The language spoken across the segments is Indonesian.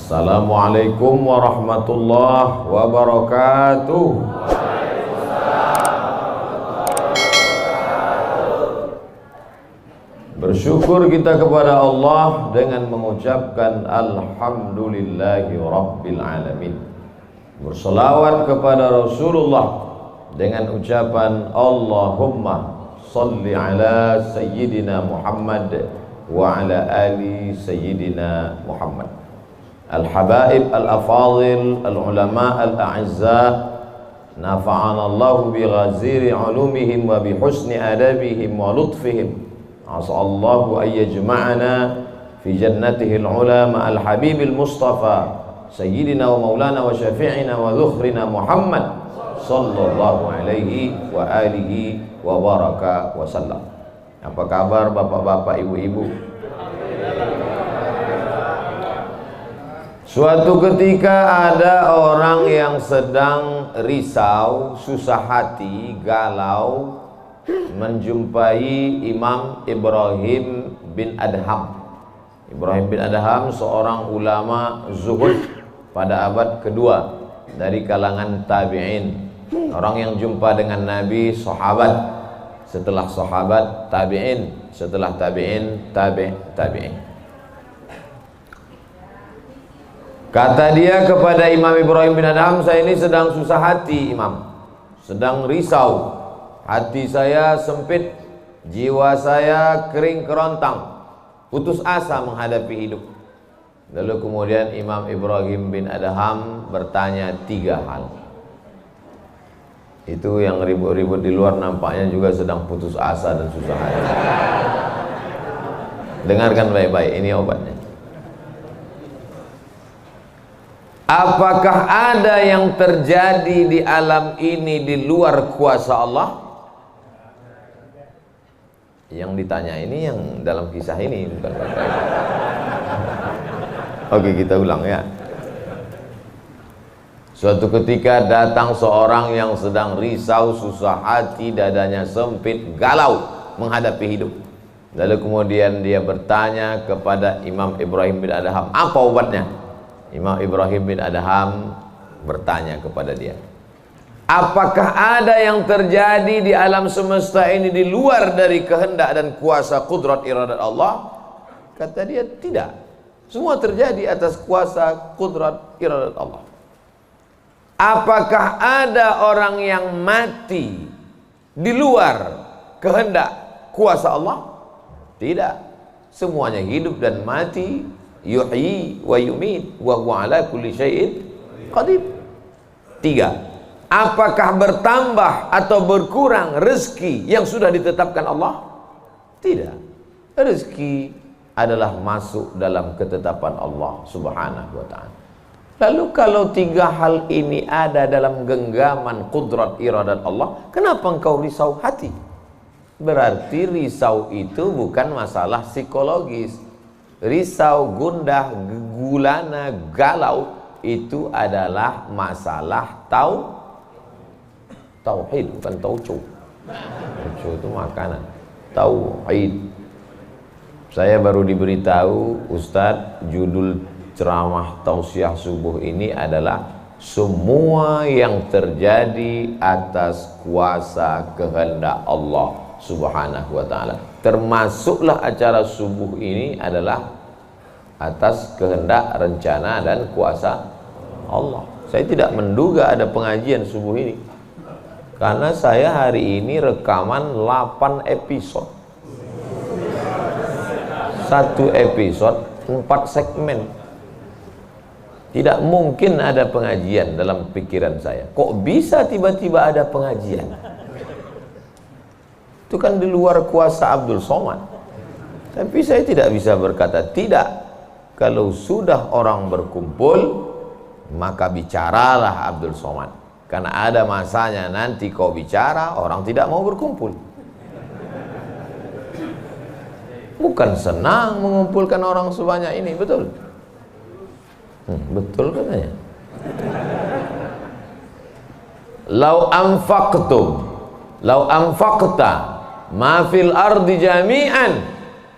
Assalamualaikum warahmatullahi wabarakatuh. Bersyukur kita kepada Allah dengan mengucapkan Alhamdulillahi Rabbil Alamin. Berselawat kepada Rasulullah dengan ucapan Allahumma salli ala Sayyidina Muhammad wa ala ali Sayyidina Muhammad. Al-habaib al-afadil al-ulama al-a'izza, nafa'ana Allahu bi ghaziri ulumihim wa bi husni adabihim wa lutfihim. As'allahu an yajma'ana fi jannatihi al-ula ma'al habibil mustafa sayyidina wa maulana wa syafi'ina wa dhukhrina Muhammad sallallahu alaihi wa alihi wa baraka wa sallam. Apa kabar bapak-bapak, ibu-ibu? Suatu ketika ada orang yang sedang risau, susah hati, galau, menjumpai Imam Ibrahim bin Adham. Ibrahim bin Adham seorang ulama zuhud pada abad kedua dari kalangan tabi'in. Orang yang jumpa dengan Nabi, sahabat, setelah sahabat tabi'in, setelah tabi'in tabi'in. Kata dia kepada Imam Ibrahim bin Adham, saya ini sedang susah hati Imam, sedang risau, hati saya sempit, jiwa saya kering kerontang, putus asa menghadapi hidup. Lalu kemudian Imam Ibrahim bin Adham bertanya 3 hal. Itu yang ribut-ribut di luar nampaknya juga sedang putus asa dan susah hati. Dengarkan baik-baik, ini obatnya. Apakah ada yang terjadi di alam ini di luar kuasa Allah? Yang ditanya ini yang dalam kisah ini, bukan bapak. Oke, kita ulang ya. Suatu ketika datang seorang yang sedang risau, susah hati, dadanya sempit, galau menghadapi hidup. Lalu kemudian dia bertanya kepada Imam Ibrahim bin Adham, apa obatnya? Imam Ibrahim bin Adham bertanya kepada dia, apakah ada yang terjadi di alam semesta ini di luar dari kehendak dan kuasa kudrat iradat Allah? Kata dia, tidak. Semua terjadi atas kuasa kudrat iradat Allah. Apakah ada orang yang mati di luar kehendak kuasa Allah? Tidak. Semuanya hidup dan mati. Yuhyi wa yumit wa huwa ala kulli syai'in qadir. 3. Apakah bertambah atau berkurang rezeki yang sudah ditetapkan Allah? Tidak. Rezeki adalah masuk dalam ketetapan Allah Subhanahu wa ta'ala. Lalu kalau 3 hal ini ada dalam genggaman kudrat iradat Allah, kenapa engkau risau hati? Berarti risau itu bukan masalah psikologis. Risau, gundah, gulana, galau itu adalah masalah tauhid, bukan tauco. Tauco itu makanan. Tauhid. Saya baru diberitahu, Ustadz, judul ceramah tausiah subuh ini adalah semua yang terjadi atas kuasa kehendak Allah Subhanahu wa ta'ala. Termasuklah acara subuh ini adalah atas kehendak, rencana dan kuasa Allah. Saya tidak menduga ada pengajian subuh ini, karena saya hari ini rekaman 8 episode. 1 episode 4 segmen. Tidak mungkin ada pengajian dalam pikiran saya. Kok bisa tiba-tiba ada pengajian? Itu kan di luar kuasa Abdul Somad. Tapi saya tidak bisa berkata tidak. Kalau sudah orang berkumpul, maka bicaralah Abdul Somad. Karena ada masanya nanti kau bicara, orang tidak mau berkumpul. Bukan senang mengumpulkan orang sebanyak ini, betul? Betul katanya. Lau anfaqtum, lau anfaqta ma fil ardi jami'an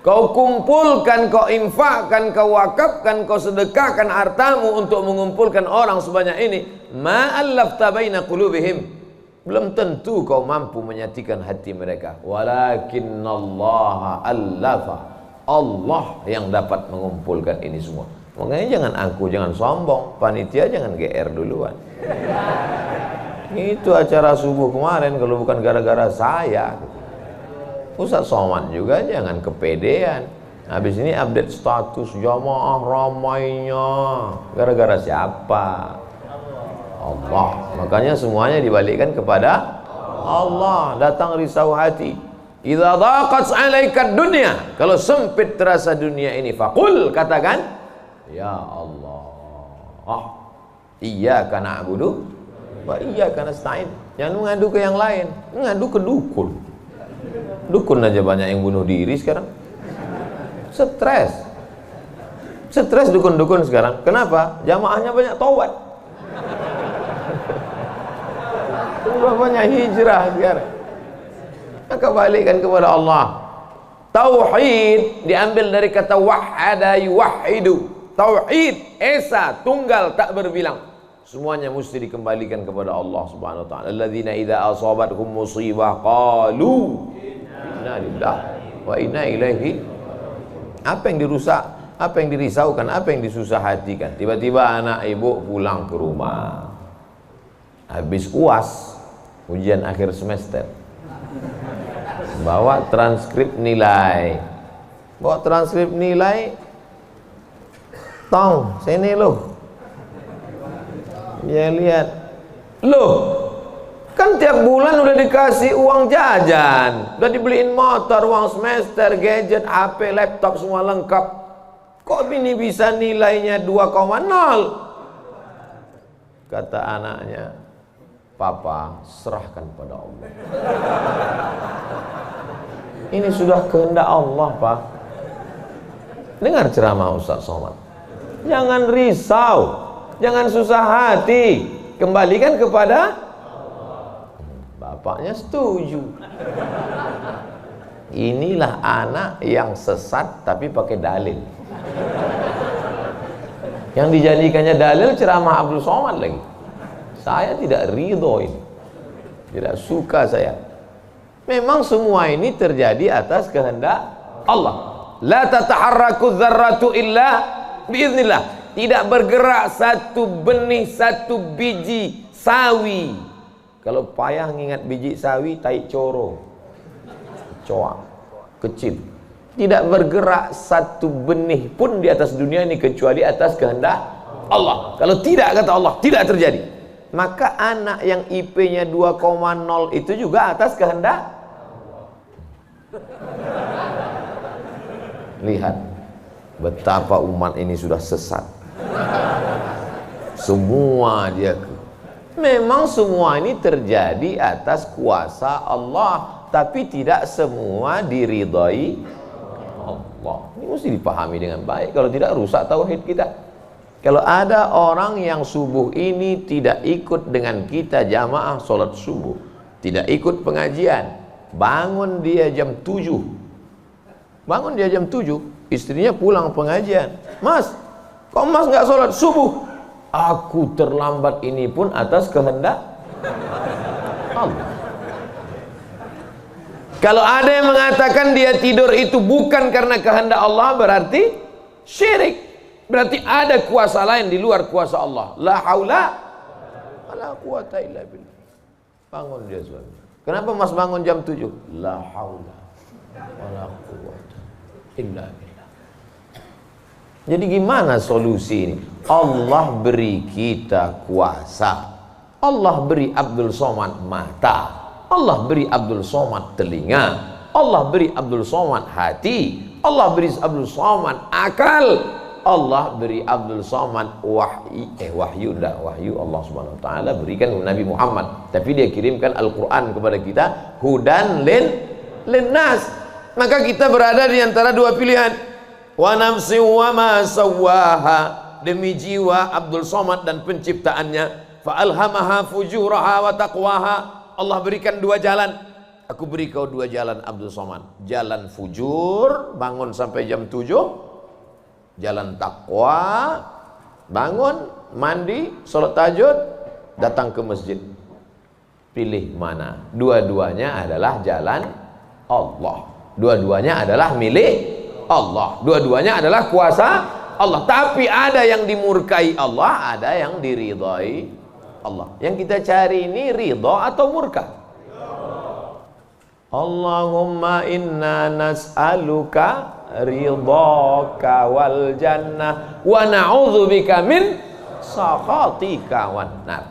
kau kumpulkan, kau infakkan, kau wakafkan, kau sedekahkan hartamu untuk mengumpulkan orang sebanyak ini, ma'allafta baina qulubihim, belum tentu kau mampu menyatukan hati mereka. Walakinnallaha allafa, Allah yang dapat mengumpulkan ini semua. Makanya jangan angku, jangan sombong, panitia jangan GR duluan. Itu acara subuh kemarin kalau bukan gara-gara saya. Ustaz Somad juga jangan kepedean. Habis ini update status jamaah ramainya. Gara-gara siapa? Allah. Makanya semuanya dibalikkan kepada Allah. Datang risau hati. Idza dhaqat 'alaika dunya, kalau sempit terasa dunia ini, faqul, katakan, ya Allah, iyyaka na'budu wa iyyaka nasta'in. Jangan mengadu ke yang lain, mengadu ke dukun. Dukun aja banyak yang bunuh diri sekarang. Stres dukun-dukun sekarang. Kenapa? Jamaahnya banyak taubat. Banyak hijrah sekarang. Maka balikkan kepada Allah. Tauhid diambil dari kata wahada yuwahidu. Tauhid, esa, tunggal, tak berbilang. Semuanya mesti dikembalikan kepada Allah Subhanahu wa taala. Alladzina idza asabathum musibah qalu inna lillahi wa inna ilaihi. Apa yang dirusak, apa yang dirisaukan, apa yang disusah hatikan. Tiba-tiba anak ibu pulang ke rumah, habis UAS, ujian akhir semester, bawa transkrip nilai, tong sini loh. Dia lihat, loh, kan tiap bulan udah dikasih uang jajan, udah dibeliin motor, uang semester, gadget, HP, laptop, semua lengkap. Kok ini bisa nilainya 2,0? Kata anaknya, Papa, serahkan pada Allah. Ini sudah kehendak Allah, Pak. Dengar ceramah Ustaz Somad. Jangan risau, jangan susah hati, kembalikan kepada bapaknya. Setuju. Inilah anak yang sesat tapi pakai dalil. Yang dijadikannya dalil ceramah Abdul Somad lagi. Saya tidak ridho ini, tidak suka saya. Memang semua ini terjadi atas kehendak Allah. La tataharraku dzarratu illa biiznillah. Tidak bergerak satu benih, satu biji sawi. Kalau payah ngingat biji sawi, tai coro, coa, kecil. Tidak bergerak satu benih pun di atas dunia ini kecuali atas kehendak Allah. Kalau tidak, kata Allah, tidak terjadi. Maka anak yang IP-nya 2,0 itu juga atas kehendak. Lihat betapa umat ini sudah sesat. Semua dia, memang semua ini terjadi atas kuasa Allah, tapi tidak semua diridhai Allah. Ini mesti dipahami dengan baik, kalau tidak rusak tauhid kita. Kalau ada orang yang subuh ini tidak ikut dengan kita jamaah sholat subuh, tidak ikut pengajian, bangun dia jam 7, istrinya pulang pengajian, Mas, kok Mas nggak sholat subuh? Aku terlambat, ini pun atas kehendak Allah. Kalau ada yang mengatakan dia tidur itu bukan karena kehendak Allah, berarti syirik. Berarti ada kuasa lain di luar kuasa Allah. La haula wala quwata illa billah. Bangun dia suami. Kenapa Mas bangun jam 7? La haula wala quwata illa billah. Jadi gimana solusi ini? Allah beri kita kuasa. Allah beri Abdul Somad mata. Allah beri Abdul Somad telinga. Allah beri Abdul Somad hati. Allah beri Abdul Somad akal. Allah beri Abdul Somad wahyu Allah Subhanahu wa taala berikan Nabi Muhammad, tapi dia kirimkan Al-Qur'an kepada kita, hudan linnas. Maka kita berada di antara dua pilihan. Wa nafsi wa ma sawwaha, demi jiwa Abdul Somad dan penciptaannya, fa alhamaha fujuraha wa taqwaha. Allah berikan dua jalan. aku beri kau dua jalan Abdul Somad. Jalan fujur, bangun sampai jam 7. Jalan takwa, bangun, mandi, sholat tahajud, datang ke masjid. Pilih mana? Dua-duanya adalah jalan Allah. Dua-duanya adalah milik Allah. Dua-duanya adalah kuasa Allah. Tapi ada yang dimurkai Allah, ada yang diridhai Allah. Yang kita cari ini ridha atau murka? Allahumma inna nas'aluka ridhaka wal jannah wa na'udzubika min sakhatika wan nar.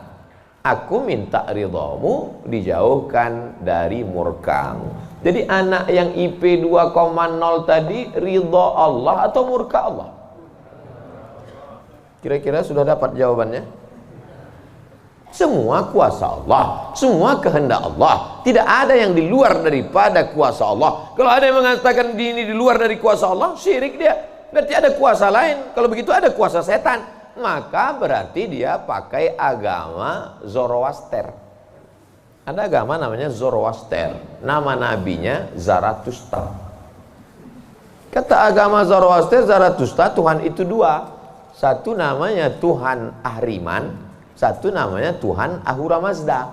Aku minta ridhamu, dijauhkan dari murkamu. Jadi anak yang IP 2,0 tadi ridha Allah atau murka Allah? Kira-kira sudah dapat jawabannya? Semua kuasa Allah, semua kehendak Allah. Tidak ada yang di luar daripada kuasa Allah. Kalau ada yang mengatakan ini di luar dari kuasa Allah, syirik dia. Berarti ada kuasa lain. Kalau begitu ada kuasa setan. Maka berarti dia pakai agama Zoroaster. Ada agama namanya Zoroaster. Nama nabinya Zarathustra. Kata agama Zoroaster, Zarathustra, Tuhan itu dua. Satu namanya Tuhan Ahriman, satu namanya Tuhan Ahura Mazda.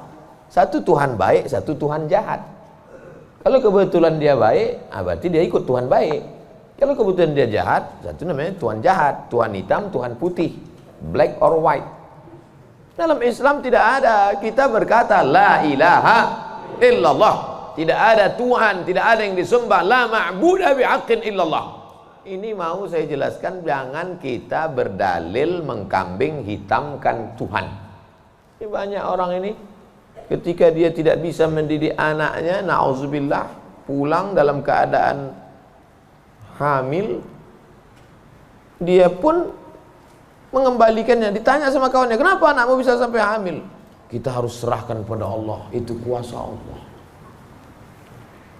Satu Tuhan baik, satu Tuhan jahat. Kalau kebetulan dia baik, berarti dia ikut Tuhan baik. Kalau kebetulan dia jahat, satu namanya Tuhan jahat. Tuhan hitam, Tuhan putih, black or white. Dalam Islam tidak ada. Kita berkata la ilaha illallah. Tidak ada Tuhan, tidak ada yang disembah. La ma'budah bihaqqin illallah. Ini mau saya jelaskan, jangan kita berdalil mengkambing hitamkan Tuhan. Ini banyak orang ini ketika dia tidak bisa mendidik anaknya, na'udzubillah, pulang dalam keadaan hamil, dia pun mengembalikannya. Ditanya sama kawannya, kenapa anakmu bisa sampai hamil? Kita harus serahkan pada Allah, itu kuasa Allah.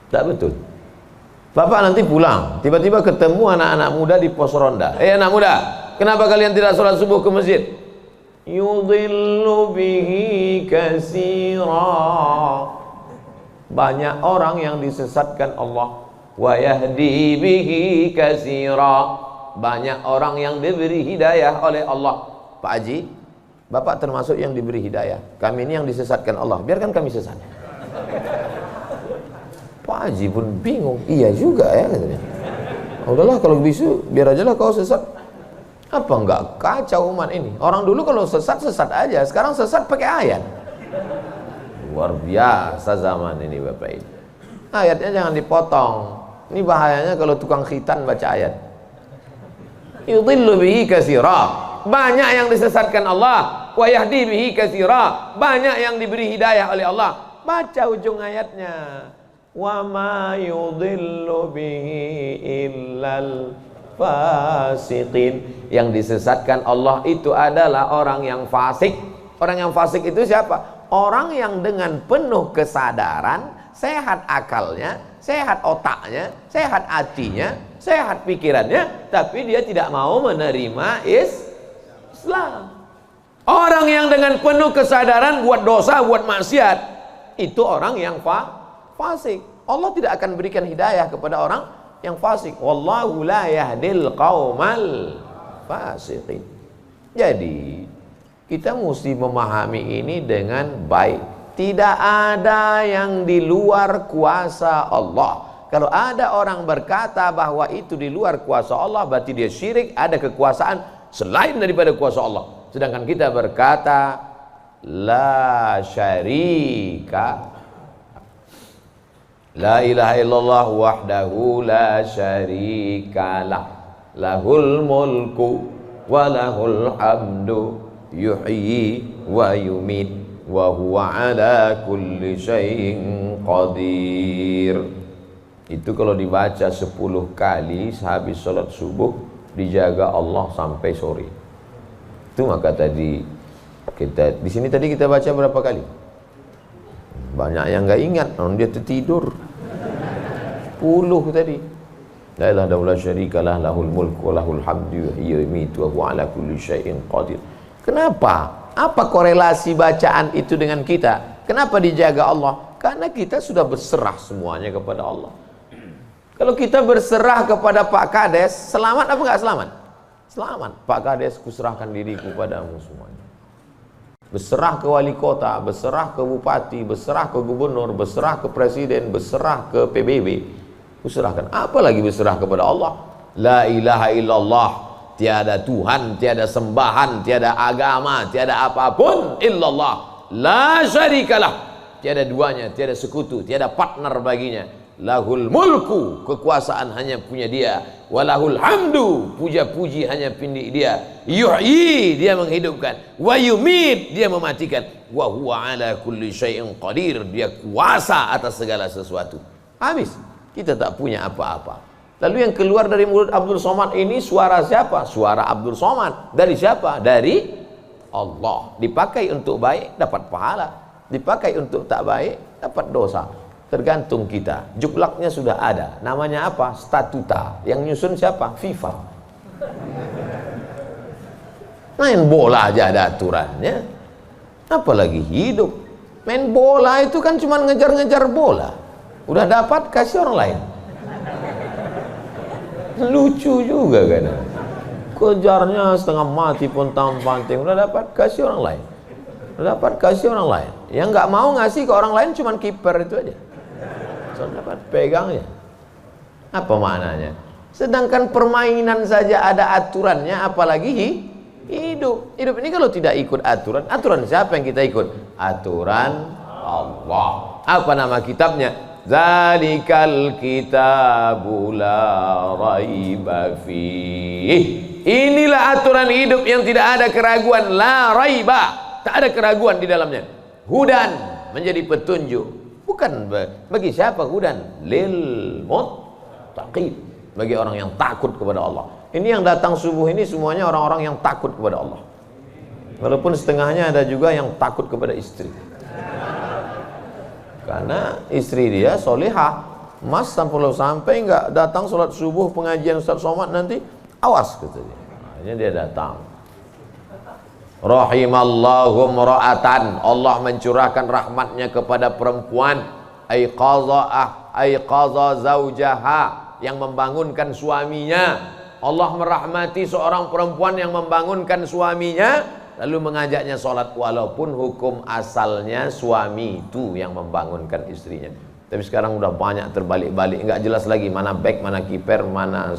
Tak betul. Bapak nanti pulang, tiba-tiba ketemu anak-anak muda di pos ronda. Anak muda, kenapa kalian tidak sholat subuh ke masjid? Yudhillu bihi katsira. Banyak orang yang disesatkan Allah. Wa yahdi bihi katsira. Banyak orang yang diberi hidayah oleh Allah. Pak Haji, Bapak termasuk yang diberi hidayah. Kami ini yang disesatkan Allah. Biarkan kami sesat. Pak Haji pun bingung. Iya juga ya katanya. Udahlah kalau bisu, biar aja lah kau sesat. Apa enggak kacau umat ini? Orang dulu kalau sesat aja. Sekarang sesat pakai ayat. Luar biasa zaman ini Bapak Ibu. Ayatnya jangan dipotong. Ini bahayanya kalau tukang khitan baca ayat. Yudhillu bihi katsira. Banyak yang disesatkan Allah. Wa yahdi bihi katsira. Banyak yang diberi hidayah oleh Allah. Baca ujung ayatnya. Wa ma yudhillu bihi illal fasiqin. Yang disesatkan Allah itu adalah orang yang fasik. Orang yang fasik itu siapa? Orang yang dengan penuh kesadaran, sehat akalnya, sehat otaknya, sehat hatinya, sehat pikirannya, tapi dia tidak mau menerima Islam. Orang yang dengan penuh kesadaran buat dosa, buat maksiat, itu orang yang fasik. Allah tidak akan berikan hidayah kepada orang yang fasik. Wallahu la yahdil qaumal fasiqin. Jadi kita mesti memahami ini dengan baik. Tidak ada yang di luar kuasa Allah. Kalau ada orang berkata bahwa itu di luar kuasa Allah, berarti dia syirik, ada kekuasaan selain daripada kuasa Allah. Sedangkan kita berkata la syarika, la ilaha illallah wahdahu la syarikalah, lahul mulku wa lahul hamdu yuhyi wa yumit wa huwa ala kulli syai'in qadir. Itu kalau dibaca 10 kali sehabis sholat subuh, dijaga Allah sampai sore. Itu maka tadi kita di sini tadi kita baca berapa kali? Banyak yang nggak ingat, dia tertidur. 10 tadi. La ilaha illallah syarikalah, lahul mulku wa lahul hamdu yuhyi wa yumiitu wa huwa ala kulli syai'in qadir. Kenapa? Apa korelasi bacaan itu dengan kita? Kenapa dijaga Allah? Karena kita sudah berserah semuanya kepada Allah. Kalau kita berserah kepada Pak Kades, selamat apa enggak selamat? Selamat. Pak Kades, kuserahkan diriku padamu semuanya. Berserah ke wali kota, berserah ke bupati, berserah ke gubernur, berserah ke presiden, berserah ke PBB. Kuserahkan. Apalagi berserah kepada Allah. La ilaha illallah. Tiada Tuhan, tiada sembahan, tiada agama, tiada apapun illallah. La syarikalah. Tiada duanya, tiada sekutu, tiada partner baginya. Lahul mulku, kekuasaan hanya punya dia. Walahul hamdu, puja-puji hanya punya dia. Yuhyi, dia menghidupkan. Wa yumit, dia mematikan. Wa huwa ala kulli syai'in qadir, dia kuasa atas segala sesuatu. Habis, kita tak punya apa-apa. Lalu yang keluar dari mulut Abdul Somad ini suara siapa? Suara Abdul Somad. Dari siapa? Dari Allah. Dipakai untuk baik, dapat pahala. Dipakai untuk tak baik, dapat dosa. Tergantung kita. Juklaknya sudah ada. Namanya apa? Statuta. Yang nyusun siapa? FIFA. Main bola aja ada aturannya. Apalagi hidup. Main bola itu kan cuma ngejar-ngejar bola. Udah dapat, kasih orang lain. Lucu juga kan. Kejarnya setengah mati pun tampang-panting. Udah dapat, kasih orang lain. Dapat kasih orang lain. Yang nggak mau ngasih ke orang lain cuman kiper itu aja. So, dapat pegangnya. Apa maknanya? Sedangkan permainan saja ada aturannya, apalagi hidup. Hidup ini kalau tidak ikut aturan, aturan siapa yang kita ikut? Aturan Allah. Apa nama kitabnya? Zalikal kitabu la raiba fih. Inilah aturan hidup yang tidak ada keraguan, la raiba. Tak ada keraguan di dalamnya. Hudan, menjadi petunjuk. Bukan bagi siapa hudan? Lil muttaqin, bagi orang yang takut kepada Allah. Ini yang datang subuh ini semuanya orang-orang yang takut kepada Allah. Walaupun setengahnya ada juga yang takut kepada istri. Karena istri dia solihah. Mas sampai nggak datang sholat subuh pengajian Ustaz Somad nanti, awas katanya. Akhirnya dia datang. Rahimallahu mra'atan, Allah mencurahkan rahmatnya kepada perempuan. Aiqaza zaujaha, yang membangunkan suaminya. Allah merahmati seorang perempuan yang membangunkan suaminya, lalu mengajaknya sholat, walaupun hukum asalnya suami itu yang membangunkan istrinya. Tapi sekarang udah banyak terbalik-balik, nggak jelas lagi mana back, mana kiper, mana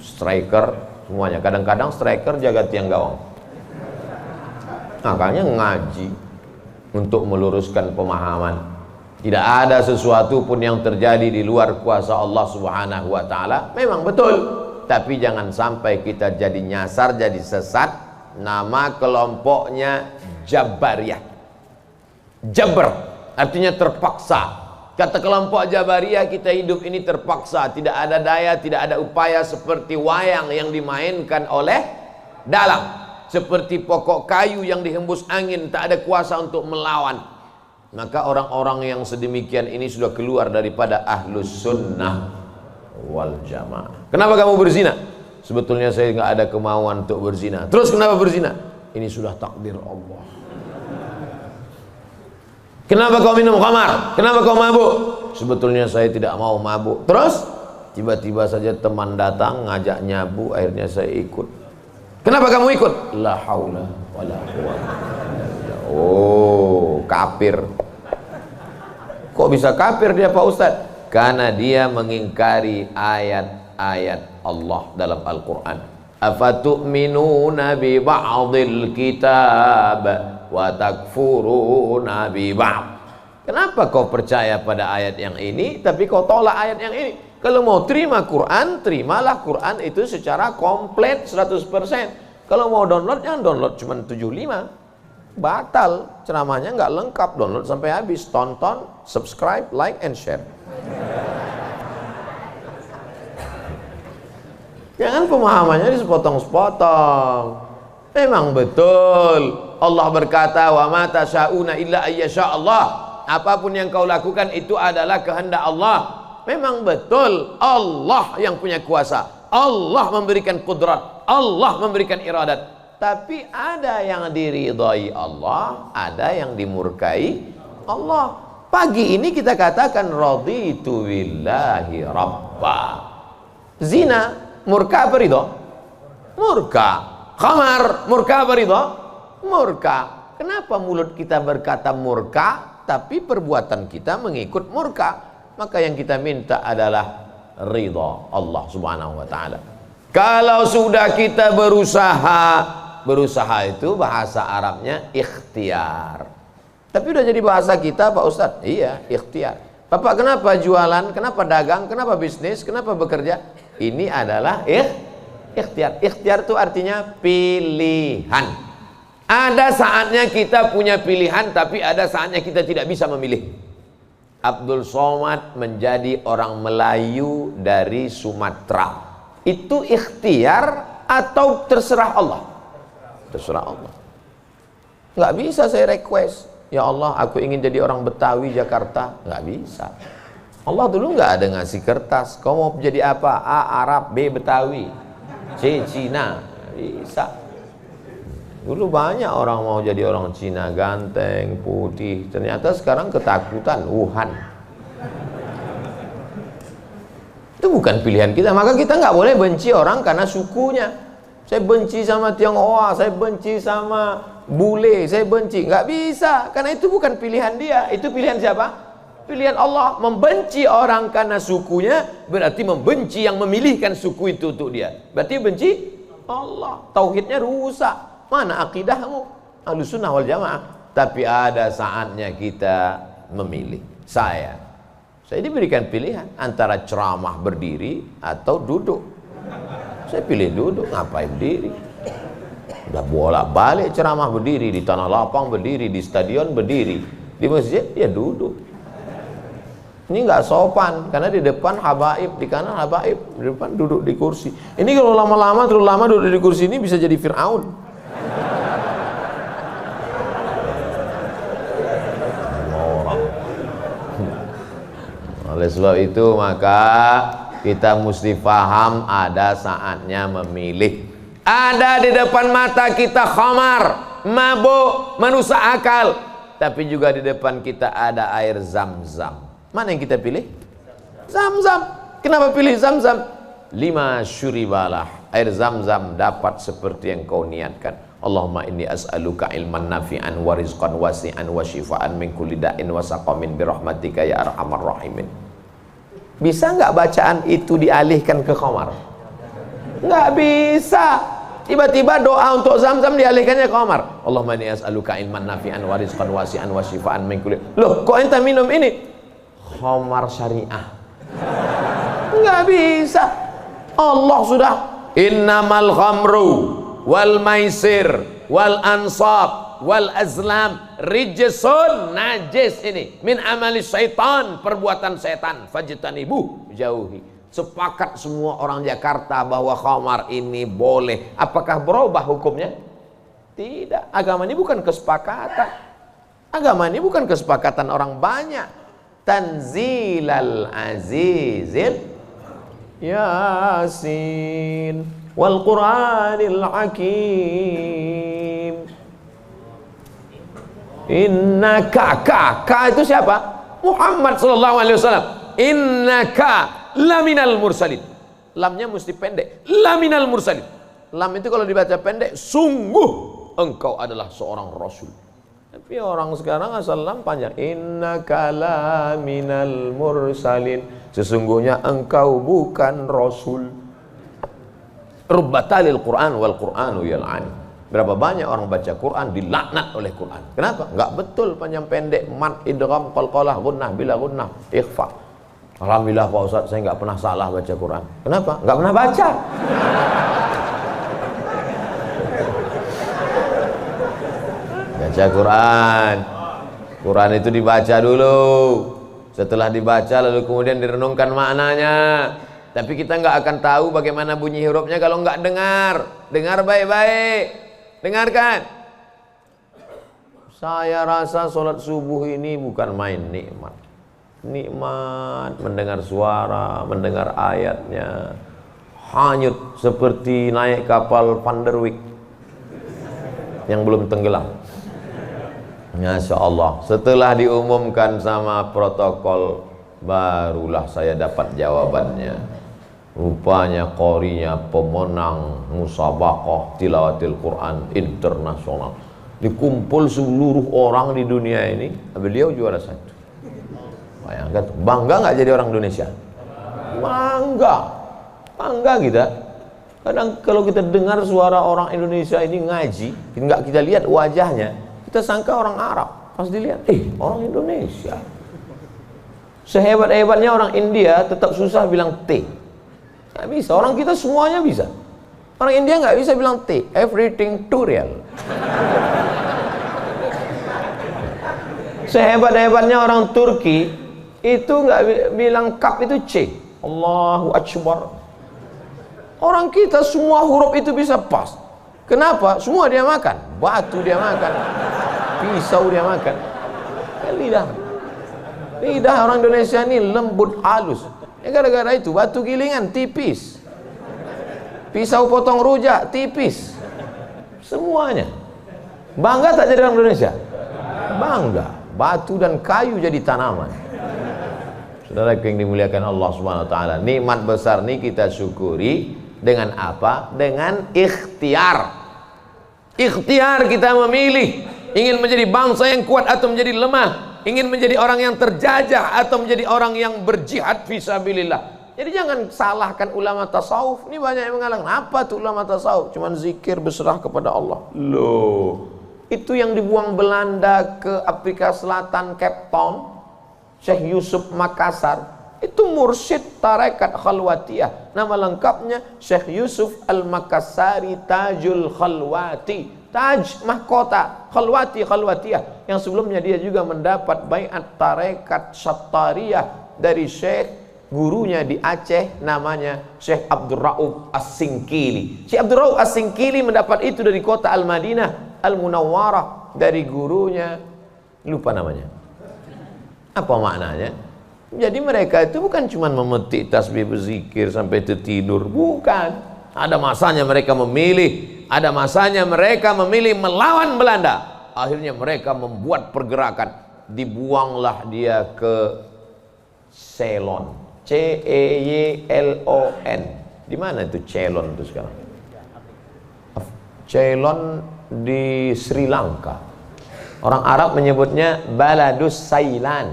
striker, semuanya. Kadang-kadang striker jaga tiang gawang. Makanya ngaji untuk meluruskan pemahaman. Tidak ada sesuatu pun yang terjadi di luar kuasa Allah Subhanahu wa ta'ala. Memang betul, tapi jangan sampai kita jadi nyasar, jadi sesat. Nama kelompoknya Jabariyah. Jabr artinya terpaksa. Kata kelompok Jabariyah, kita hidup ini terpaksa, tidak ada daya, tidak ada upaya, seperti wayang yang dimainkan oleh dalang. Seperti pokok kayu yang dihembus angin, tak ada kuasa untuk melawan. Maka orang-orang yang sedemikian ini sudah keluar daripada ahlus sunnah wal jamaah. Kenapa kamu berzina? Sebetulnya saya nggak ada kemauan untuk berzina. Terus kenapa berzina? Ini sudah takdir Allah. Kenapa kau minum khamar? Kenapa kau mabuk? Sebetulnya saya tidak mau mabuk. Terus tiba-tiba saja teman datang ngajak nyabu, akhirnya saya ikut. Kenapa kamu ikut? La haula wala quwwata. Oh, kafir. Kok bisa kafir dia Pak Ustadz? Karena dia mengingkari ayat-ayat Allah dalam Al-Quran. Afatu'minuna bi ba'dil kitab wa takfuruna bi ba'd. Kenapa kau percaya pada ayat yang ini tapi kau tolak ayat yang ini? Kalau mau terima Quran, terimalah Quran itu secara komplit 100%. Kalau mau download, jangan download cuma 75. Batal, ceramahnya nggak lengkap. Download sampai habis, tonton, subscribe, like, and share. Jangan pemahamannya disepotong-sepotong. Memang betul Allah berkata, wa ma tasyauna illa ayyasha Allah. Apapun yang kau lakukan itu adalah kehendak Allah. Memang betul Allah yang punya kuasa, Allah memberikan kudrat, Allah memberikan iradat. Tapi ada yang diridhai Allah, ada yang dimurkai Allah. Pagi ini kita katakan raditu billahi rabba. Zina murka apa ridho? Murka. Khamar murka apa ridho? Murka. Kenapa mulut kita berkata murka tapi perbuatan kita mengikut murka? Maka yang kita minta adalah ridha Allah Subhanahu wa taala. Kalau sudah kita berusaha itu bahasa Arabnya ikhtiar. Tapi udah jadi bahasa kita Pak Ustadz. Iya, ikhtiar. Bapak kenapa jualan, kenapa dagang, kenapa bisnis, kenapa bekerja? Ini adalah ikhtiar. Ikhtiar itu artinya pilihan. Ada saatnya kita punya pilihan, tapi ada saatnya kita tidak bisa memilih. Abdul Somad menjadi orang Melayu dari Sumatera. Itu ikhtiar atau terserah Allah? Terserah Allah. Nggak bisa saya request. Ya Allah, aku ingin jadi orang Betawi Jakarta. Nggak bisa. Allah dulu nggak ada ngasih kertas. Kau mau jadi apa? A. Arab, B. Betawi, C. Cina. Bisa. Dulu banyak orang mau jadi orang Cina, ganteng, putih. Ternyata sekarang ketakutan, Wuhan. Itu bukan pilihan kita. Maka kita nggak boleh benci orang karena sukunya. Saya benci sama Tionghoa, saya benci sama bule, saya benci. Nggak bisa, karena itu bukan pilihan dia. Itu pilihan siapa? Pilihan Allah. Membenci orang karena sukunya berarti membenci yang memilihkan suku itu untuk dia. Berarti benci Allah. Tauhidnya rusak. Mana akidahmu? Ahlussunnah wal jamaah. Tapi ada saatnya kita memilih. Saya diberikan pilihan antara ceramah berdiri atau duduk. Saya pilih duduk, ngapain berdiri? Udah bolak-balik ceramah berdiri, di tanah lapang berdiri, di stadion berdiri, di masjid ya duduk. Ini nggak sopan, karena di depan habaib, di kanan habaib, di depan duduk di kursi. Ini kalau lama-lama, terlalu lama duduk di kursi ini bisa jadi Fir'aun. Oleh sebab itu maka kita mesti paham ada saatnya memilih. Ada di depan mata kita khamar, mabuk, merusak akal. Tapi juga di depan kita ada air Zam-Zam. Mana yang kita pilih? Zam-Zam. Kenapa pilih Zam-Zam? 5 syuribalah. Air Zam-Zam dapat seperti yang kau niatkan. Allahumma inni as'aluka ilman nafi'an wa rizqan wasi'an wa shifaan min kulli da'in wa saqamin birahmatika ya arhamar rahimin. Bisa nggak bacaan itu dialihkan ke khamar? Nggak bisa. Tiba-tiba doa untuk Zam-Zam dialihkannya ke khamar. Allahumma inni as'aluka ilman nafi'an wa rizqan wasi'an wa shifaan min kulli. Loh, kok ente minum ini? Khamar syariah. Nggak bisa. Allah sudah innamal khamru wal maisir wal ansab wal azlam rijsun, najis ini, min amali syaitan, perbuatan setan, fajtanibuh, jauhi. Sepakat semua orang Jakarta bahwa khamar ini boleh. Apakah berubah hukumnya? Tidak. Agama ini bukan kesepakatan. Agama ini bukan kesepakatan orang banyak. Tanzilal azizil Yasin wal Qur'anil Hakim. Innaka, ka itu siapa? Muhammad sallallahu alaihi wasallam. Innaka laminal mursalin. Lamnya mesti pendek. Laminal mursalin. Lam itu kalau dibaca pendek, sungguh engkau adalah seorang rasul. Tapi orang sekarang asal lam panjang. Innaka laminal mursalin. Sesungguhnya engkau bukan rasul. Rubbatalil Quran wal Quranu yal'ani. Berapa banyak orang baca Quran dilaknat oleh Quran. Kenapa? Enggak betul panjang pendek, mat, idgham, qalqalah, gunnah, bila gunnah, ikhfa. Alhamdulillah Pak Ustaz, saya enggak pernah salah baca Quran. Kenapa? Enggak pernah baca. Baca Quran. Quran itu dibaca dulu. Setelah dibaca lalu kemudian direnungkan maknanya. Tapi kita nggak akan tahu bagaimana bunyi hurufnya kalau nggak dengar. Dengar baik-baik. Dengarkan. Saya rasa sholat subuh ini bukan main nikmat. Nikmat mendengar suara, mendengar ayatnya. Hanyut seperti naik kapal Van der Wijk yang belum tenggelam. Masya Allah. Setelah diumumkan sama protokol, barulah saya dapat jawabannya. Rupanya qorinya pemenang musabaqah tilawatil Quran internasional. Dikumpul seluruh orang di dunia ini, beliau juara 1. Bayangkan, bangga nggak jadi orang Indonesia? Bangga, bangga kita. Kadang kalau kita dengar suara orang Indonesia ini ngaji, nggak kita lihat wajahnya, kita sangka orang Arab. Pas dilihat, orang Indonesia. Sehebat-hebatnya orang India tetap susah bilang T. Nggak bisa, orang kita semuanya bisa. Orang India nggak bisa bilang T, everything too real. Sehebat-hebatnya orang Turki itu nggak bilang kap itu C. Allahu Akbar. Orang kita semua huruf itu bisa pas. Kenapa? Semua dia makan. Batu dia makan, pisau dia makan. Lidah orang Indonesia ini lembut halus. Gara-gara itu batu gilingan tipis, pisau potong rujak tipis, semuanya. Bangga tak jadi orang Indonesia? Bangga. Batu dan kayu jadi tanaman. Saudara yang dimuliakan Allah Subhanahu wa taala, nikmat besar ini kita syukuri dengan apa? Dengan ikhtiar. Ikhtiar kita memilih ingin menjadi bangsa yang kuat atau menjadi lemah, ingin menjadi orang yang terjajah atau menjadi orang yang berjihad fisabilillah. Jadi jangan salahkan ulama tasawuf. Ini banyak yang mengatakan, apa tuh ulama tasawuf? Cuman zikir berserah kepada Allah. Loh, itu yang dibuang Belanda ke Afrika Selatan, Cape Town, Syekh Yusuf Makassar, itu mursyid tarekat khalwatiyah. Nama lengkapnya Syekh Yusuf Al-Makassari Tajul Khalwati. Taj mahkota, khalwati khalwatiyah. Yang sebelumnya dia juga mendapat baiat tarekat Sattariyah dari Syekh gurunya di Aceh, namanya Syekh Abdul Rauf As-Singkili. Syekh Abdul Rauf As-Singkili mendapat itu dari kota Al-Madinah Al-Munawwarah, dari gurunya, lupa namanya. Apa maknanya? Jadi mereka itu bukan cuma memetik tasbih berzikir sampai tertidur, bukan. Ada masanya mereka memilih, ada masanya mereka memilih melawan Belanda. Akhirnya mereka membuat pergerakan, dibuanglah dia ke Ceylon, C-E-Y-L-O-N. Di mana itu Ceylon itu sekarang? Ceylon di Sri Lanka. Orang Arab menyebutnya Baladus Sailan,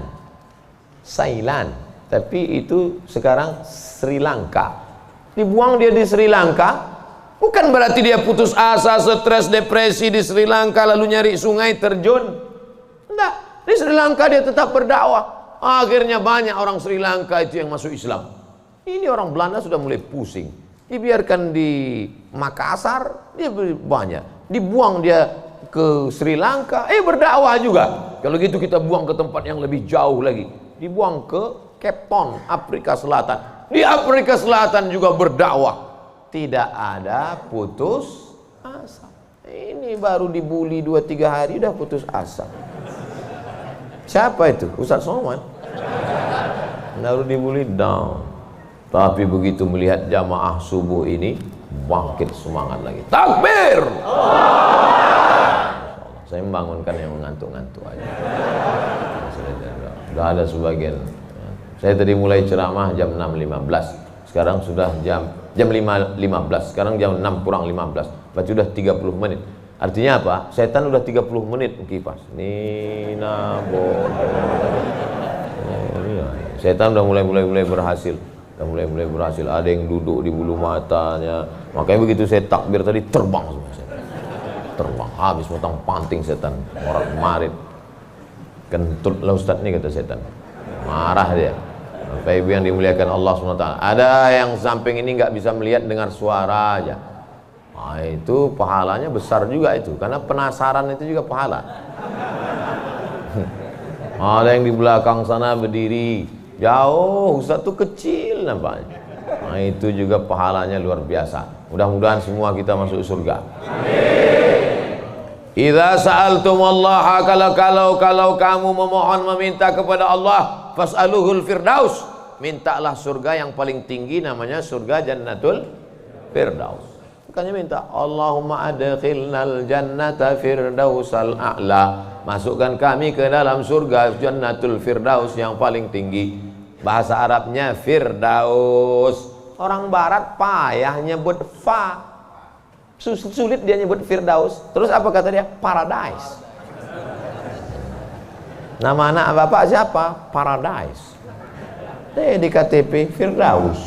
Sailan, tapi itu sekarang Sri Lanka. Dibuang dia di Sri Lanka, bukan berarti dia putus asa, stres, depresi di Sri Lanka lalu nyari sungai terjun. Enggak, di Sri Lanka dia tetap berdakwah. Akhirnya banyak orang Sri Lanka itu yang masuk Islam. Ini orang Belanda sudah mulai pusing. Dibiarkan di Makassar, dia banyak. Dibuang dia ke Sri Lanka, berdakwah juga. Kalau gitu kita buang ke tempat yang lebih jauh lagi. Dibuang ke Cape Town, Afrika Selatan. Di Afrika Selatan juga berdakwah. Tidak ada putus asa. Ini baru dibully 2-3 hari udah putus asa. Siapa itu? Ustaz Somad. Baru dibully down. Tapi begitu melihat jamaah subuh ini, bangkit semangat lagi. Takbir! Saya membangunkan yang mengantuk-ngantuk aja. Sudah ada sebagian. Saya tadi mulai ceramah jam 6.15. Sekarang sudah jam 5.15. Sekarang jam 6 kurang 15. Berarti sudah 30 menit. Artinya apa? Setan udah 30 menit kipas. Nina bodoh. Setan udah mulai berhasil. Udah mulai berhasil. Ada yang duduk di bulu matanya. Makanya begitu saya takbir tadi terbang semua setan. Terbang habis potong panting setan. Orang marit. Kentutlah Ustaz nih kata setan. Marah dia. Bapak Ibu yang dimuliakan Allah SWT. Ada yang samping ini nggak bisa melihat dengar suara aja. Nah, itu pahalanya besar juga itu, karena penasaran itu juga pahala. Ada yang di belakang sana berdiri jauh, Ustaz tuh kecil nampaknya. Nah, itu juga pahalanya luar biasa. Mudah-mudahan semua kita masuk surga. Idza sa'altumullaha, kalau kamu memohon meminta kepada Allah, fas'aluhul firdaus, mintalah surga yang paling tinggi, namanya surga Jannatul Firdaus. makanya minta Allahumma adkhilnal jannata firdausal a'la, masukkan kami ke dalam surga jannatul firdaus yang paling tinggi. Bahasa Arabnya firdaus. Orang barat payah nyebut fa, sulit dia nyebut firdaus. Terus apa kata dia? Paradise. Nama anak bapak siapa? Paradise. Di KTP Firdaus.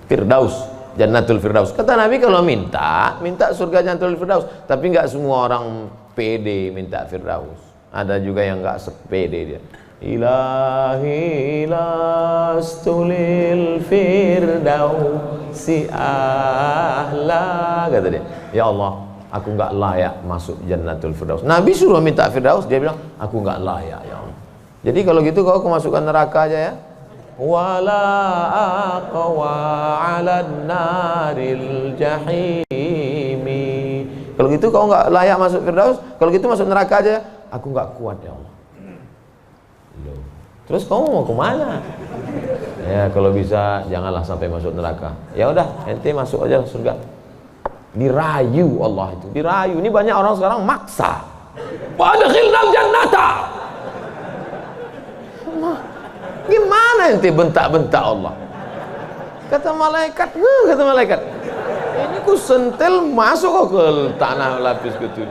Firdaus, Jannatul Firdaus. Kata Nabi kalau minta surga Jannatul Firdaus. Tapi nggak semua orang pede minta Firdaus. Ada juga yang nggak sepede dia. Ilahi lastulil firdausi ahla, kata dia. Ya Allah, aku nggak layak masuk Jannatul Firdaus. Nabi suruh minta Firdaus, dia bilang aku nggak layak ya Allah. Jadi kalau gitu kau kemasukan neraka aja ya. Wala aqwa 'alan naril jahimi. Kalau gitu kau nggak layak masuk Firdaus, kalau gitu masuk neraka aja. Aku nggak kuat ya Allah. Loh. Terus kamu mau kemana? Ya kalau bisa janganlah sampai masuk neraka. Ya udah, ente masuk aja surga. Dirayu Allah itu, dirayu. Ini banyak orang sekarang maksa. Wadkhilnal jannata. Gimana ente bentak-bentak Allah? Kata malaikat, ini ku sentil masuk kok ke tanah lapis gitu.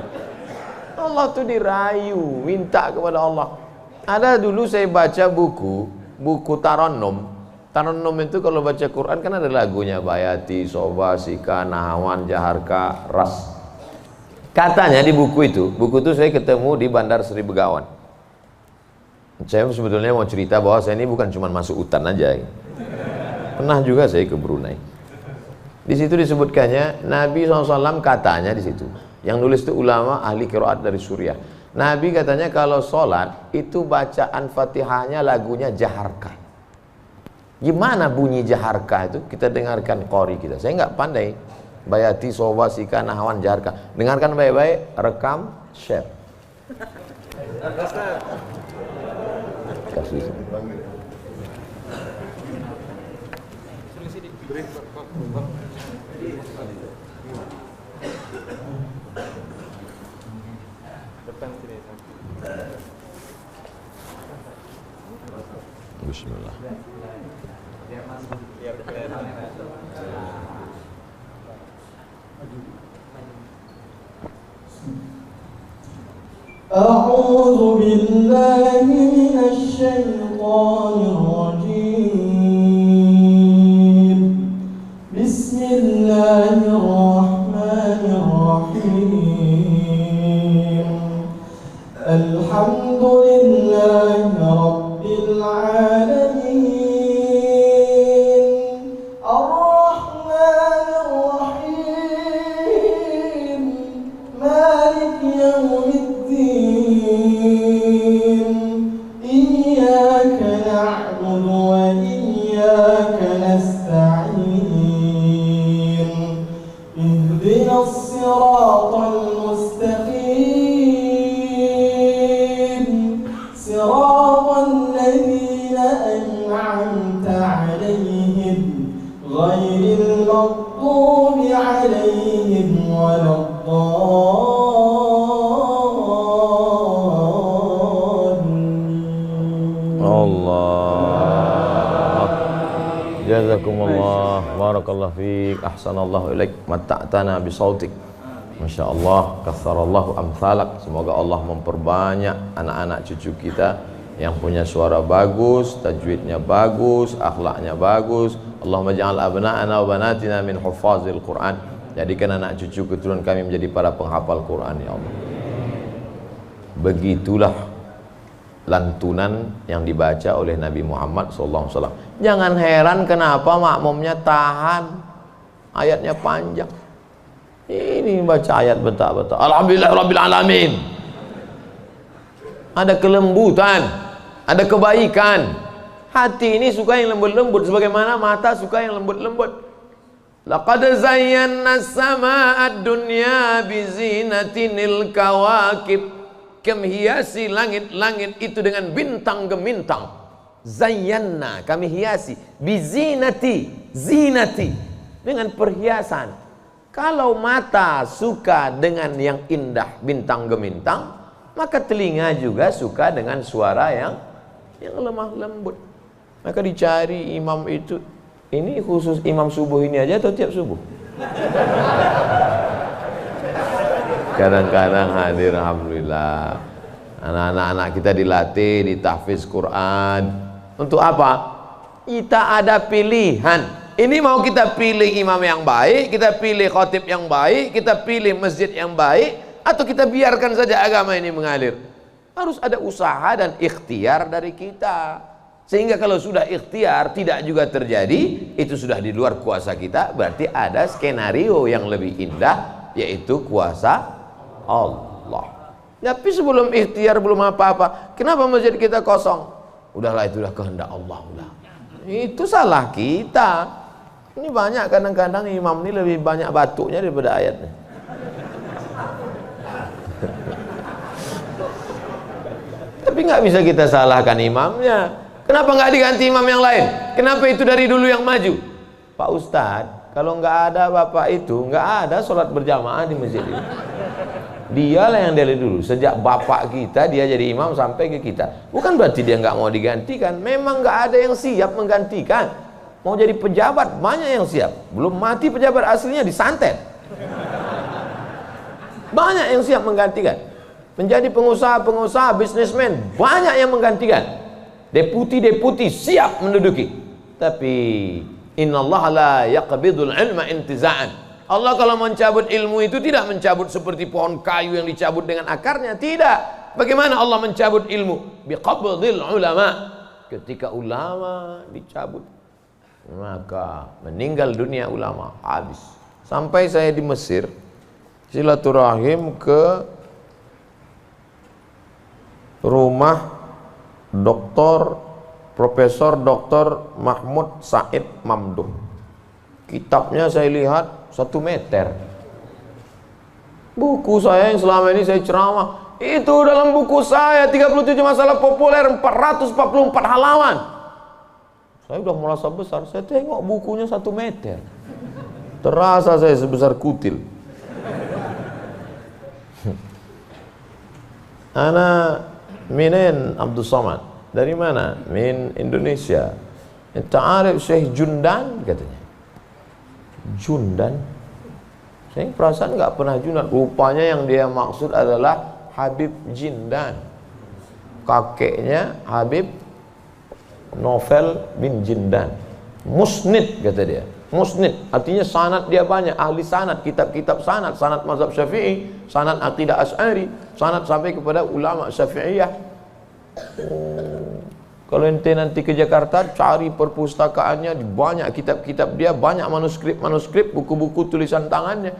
Allah tuh dirayu, minta kepada Allah. Ada dulu saya baca buku Tarannum. Tarannum itu kalau baca Quran kan ada lagunya, Bayati, Soba, Sika, Nahawan, Jaharka, Ras. Katanya di buku itu saya ketemu di Bandar Seri Begawan. Saya sebetulnya mau cerita bahwa saya ini bukan cuma masuk hutan aja. Pernah juga saya ke Brunei. Di situ disebutkannya Nabi SAW katanya di situ. Yang nulis itu ulama ahli qiraat dari Suriah. Nabi katanya kalau sholat itu bacaan Fatihahnya lagunya Jaharka. Gimana bunyi Jaharka itu? Kita dengarkan qori kita. Saya nggak pandai. Bayati, Soba, Sika, Nahawan, Jaharka. Dengarkan baik-baik, rekam, share. Kasih. Bismillah. أعوذ بالله من الشيطان الرجيم. بسم الله الرحمن الرحيم. الحمد لله رب العالمين. الرحمن الرحيم. مالك يوم الدين. إياك نعبد وإياك نستعين. اهدنا الصراط المستقيم. صراط الذين أنعمت عليهم غير المغضوب عليهم ولا Jazakumullah, barakallahu fiik, ahsanallahu ilaik, matta'tana bisautik. Masya Allah, katsarallahu amsalak. Semoga Allah memperbanyak anak-anak cucu kita yang punya suara bagus, tajwidnya bagus, akhlaknya bagus. Allahumma ja'al abna'ana wa banatina min huffazil Qur'an. Jadikan anak cucu keturunan kami menjadi para penghafal Quran ya Allah. Begitulah lantunan yang dibaca oleh Nabi Muhammad SAW. Jangan heran kenapa makmumnya tahan, ayatnya panjang. Ini baca ayat betul-betul. Alhamdulillah Rabbil Alamin. Ada kelembutan, ada kebaikan. Hati ini suka yang lembut-lembut, sebagaimana mata suka yang lembut-lembut. Laqad zayyana as-samaa'a ad-dunya bizinatinil kawakib. Kami hiasi langit-langit itu dengan bintang gemintang. Zayyana, kami hiasi, bizinati, zinati, dengan perhiasan. Kalau mata suka dengan yang indah bintang gemintang, maka telinga juga suka dengan suara yang lemah lembut. Maka dicari imam itu, ini khusus imam subuh ini aja atau tiap subuh? Kadang-kadang hadir, alhamdulillah. Anak-anak kita dilatih di tahfiz Quran. Untuk apa? Kita ada pilihan. Ini mau kita pilih imam yang baik, kita pilih khatib yang baik, kita pilih masjid yang baik, atau kita biarkan saja agama ini mengalir. Harus ada usaha dan ikhtiar dari kita. Sehingga kalau sudah ikhtiar tidak juga terjadi, itu sudah di luar kuasa kita. Berarti ada skenario yang lebih indah, yaitu kuasa Allah. Tapi sebelum ikhtiar belum apa-apa, kenapa masjid kita kosong? Udahlah, itulah kehendak Allah. Udah. Itu salah kita. Ini banyak kadang-kadang imam ini lebih banyak batuknya daripada ayatnya. Tapi nggak bisa kita salahkan imamnya. Kenapa nggak diganti imam yang lain? Kenapa itu dari dulu yang maju? Pak Ustadz, kalau nggak ada bapak itu, nggak ada sholat berjamaah di masjid ini. Dialah yang dari dulu, sejak bapak kita dia jadi imam sampai ke kita. Bukan berarti dia nggak mau digantikan, memang nggak ada yang siap menggantikan. Mau jadi pejabat banyak yang siap, belum mati pejabat aslinya disantet. Banyak yang siap menggantikan. Menjadi pengusaha-pengusaha, bisnismen banyak yang menggantikan. Deputi-deputi siap menduduki. Tapi innallaha la yaqbidul ilma intiza'an. Allah kalau mencabut ilmu itu tidak mencabut seperti pohon kayu yang dicabut dengan akarnya, tidak. Bagaimana Allah mencabut ilmu? Biqabdil ulama. Ketika ulama dicabut, maka meninggal dunia ulama, habis. Sampai saya di Mesir silaturahim ke rumah Profesor Dr. Mahmud Said Mamduh. Kitabnya saya lihat 1 meter. Buku saya yang selama ini saya ceramah, itu dalam buku saya 37 masalah populer 444 halaman. Saya udah merasa besar, saya tengok bukunya 1 meter. Terasa saya sebesar kutil. Ana minen Abdul Somad. Dari mana? Min Indonesia. Ta'arif Syekh Jundan katanya. Jundan? Saya perasaan nggak pernah Jundan. Rupanya yang dia maksud adalah Habib Jindan. Kakeknya Habib Novel bin Jindan. Musnid kata dia. Musnid artinya sanad dia banyak, ahli sanad, kitab-kitab sanad, sanad mazhab Syafi'i, sanad aqidah Asy'ari, sanad sampai kepada ulama Syafi'iyah. Kalau ente nanti ke Jakarta cari perpustakaannya, banyak kitab-kitab dia, banyak manuskrip, buku-buku tulisan tangannya.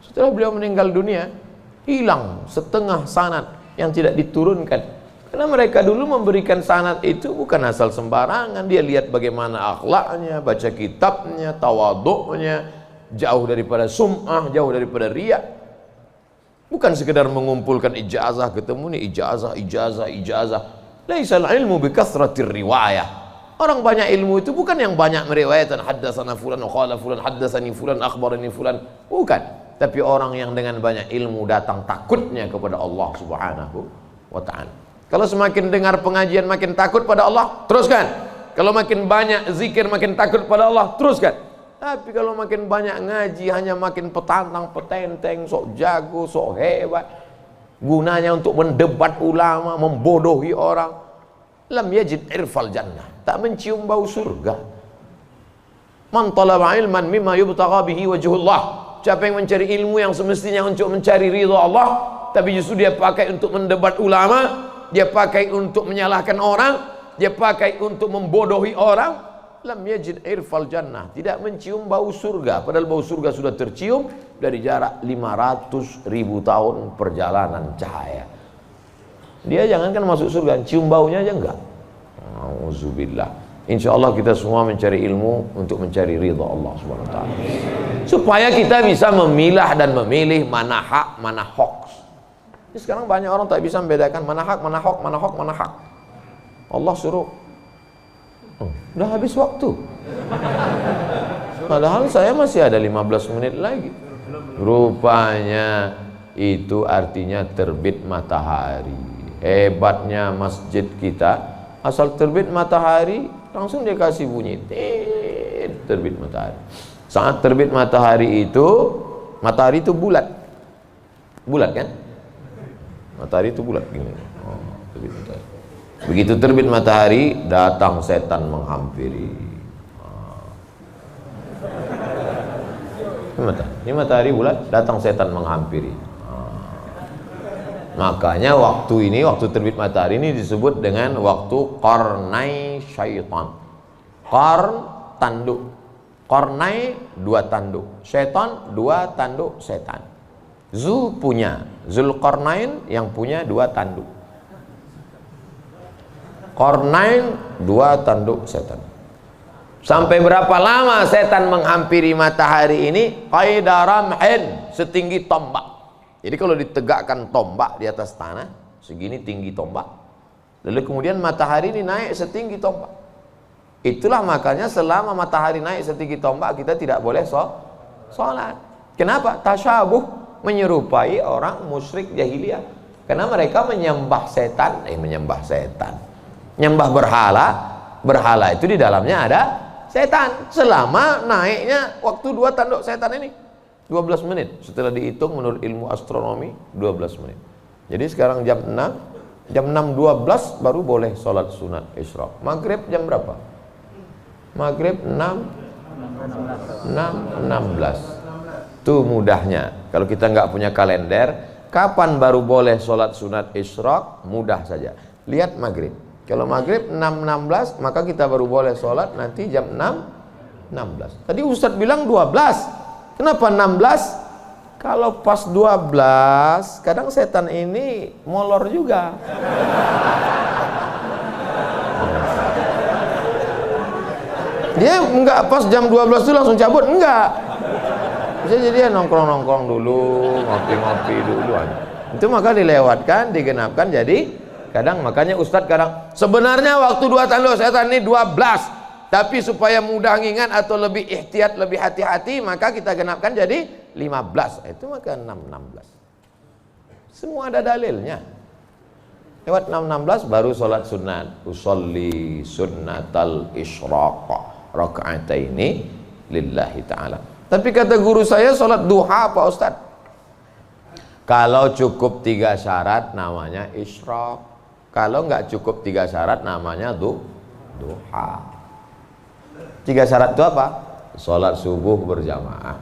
Setelah beliau meninggal dunia, hilang setengah sanad yang tidak diturunkan. Karena mereka dulu memberikan sanad itu bukan asal sembarangan. Dia lihat bagaimana akhlaknya, baca kitabnya, tawaduknya, jauh daripada sum'ah, jauh daripada riya. Bukan sekedar mengumpulkan ijazah, ketemu nih ijazah. Laisal ilmu bikathratir riwayah. Orang banyak ilmu itu bukan yang banyak meriwayatkan haddatsana fulan wa qala fulan haddatsani fulan akhbarani fulan, bukan. Tapi orang yang dengan banyak ilmu datang takutnya kepada Allah Subhanahu wa taala. Kalau semakin dengar pengajian makin takut pada Allah, teruskan. Kalau makin banyak zikir makin takut pada Allah, teruskan. Tapi kalau makin banyak ngaji hanya makin petantang petenteng, sok jago, sok hebat, gunanya untuk mendebat ulama, membodohi orang. Lam yajid irfal jannah, tak mencium bau surga. Man talaba ilman mimma yubtagha bihi wajhullah. Siapa yang mencari ilmu yang semestinya untuk mencari ridha Allah, tapi justru dia pakai untuk mendebat ulama, dia pakai untuk menyalahkan orang, dia pakai untuk membodohi orang, lam yajid irfal jannah, tidak mencium bau surga. Padahal bau surga sudah tercium dari jarak 500.000 tahun perjalanan cahaya. Dia jangankan masuk surga, cium baunya aja enggak. Auzubillah. Insyaallah kita semua mencari ilmu untuk mencari ridha Allah Subhanahu wa taala. Supaya kita bisa memilah dan memilih mana hak, mana hoax. Sekarang banyak orang tak bisa membedakan mana hak, mana hoax, mana hak. Allah suruh Udah habis waktu. Padahal saya masih ada 15 menit lagi. Rupanya itu artinya terbit matahari. Hebatnya masjid kita, asal terbit matahari langsung dia kasih bunyi terbit matahari. Saat terbit matahari itu bulat kan? Matahari itu bulat gini. Terbit matahari. Begitu terbit matahari, datang setan menghampiri. Ini matahari bulat, datang setan menghampiri. Makanya waktu terbit matahari ini disebut dengan waktu qarnai syaitan. Qarn, tanduk. Qarnai, 2 tanduk. Syaitan, 2 tanduk setan. Zulqarnain yang punya 2 tanduk. Qarnain, 2 tanduk setan. Sampai berapa lama setan menghampiri matahari ini? Qaida ramhin, setinggi tombak. Jadi kalau ditegakkan tombak di atas tanah, segini tinggi tombak, lalu kemudian matahari ini naik setinggi tombak. Itulah makanya selama matahari naik setinggi tombak, kita tidak boleh sholat. Kenapa? Tasyabuh, menyerupai orang musyrik jahiliyah. Karena mereka menyembah setan. Menyembah berhala itu di dalamnya ada setan. Selama naiknya waktu 2 tanduk setan ini 12 menit, setelah dihitung menurut ilmu astronomi 12 menit. Jadi sekarang jam 6.12 baru boleh sholat sunat isyraq. Maghrib jam berapa? Maghrib 6.16. Tuh mudahnya. Kalau kita nggak punya kalender, kapan baru boleh sholat sunat isyraq? Mudah saja. Lihat maghrib. Kalau maghrib 6.16, maka kita baru boleh sholat nanti jam 6.16. Tadi Ustadz bilang 12. Kenapa 16? Kalau pas 12, kadang setan ini molor juga. Dia enggak pas jam 12 itu langsung cabut, enggak. Bisa jadi dia nongkrong-nongkrong dulu, ngopi-ngopi dulu aja. Itu maka dilewatkan, digenapkan, jadi kadang makanya Ustadz kadang sebenarnya waktu 2 tanduk setan ini 12. Tapi supaya mudah ngingat atau lebih ihtiyat, lebih hati-hati, maka kita genapkan jadi 15. Itu maka 6.16. Semua ada dalilnya. Lewat 6.16 baru sholat sunat. Usolli sunnatal isyraq raka'ataini lillahi ta'ala. Tapi kata guru saya sholat duha Pak Ustadz. Kalau cukup 3 syarat namanya isyraq. Kalau nggak cukup 3 syarat namanya duha. 3 syarat itu apa? Sholat subuh berjamaah.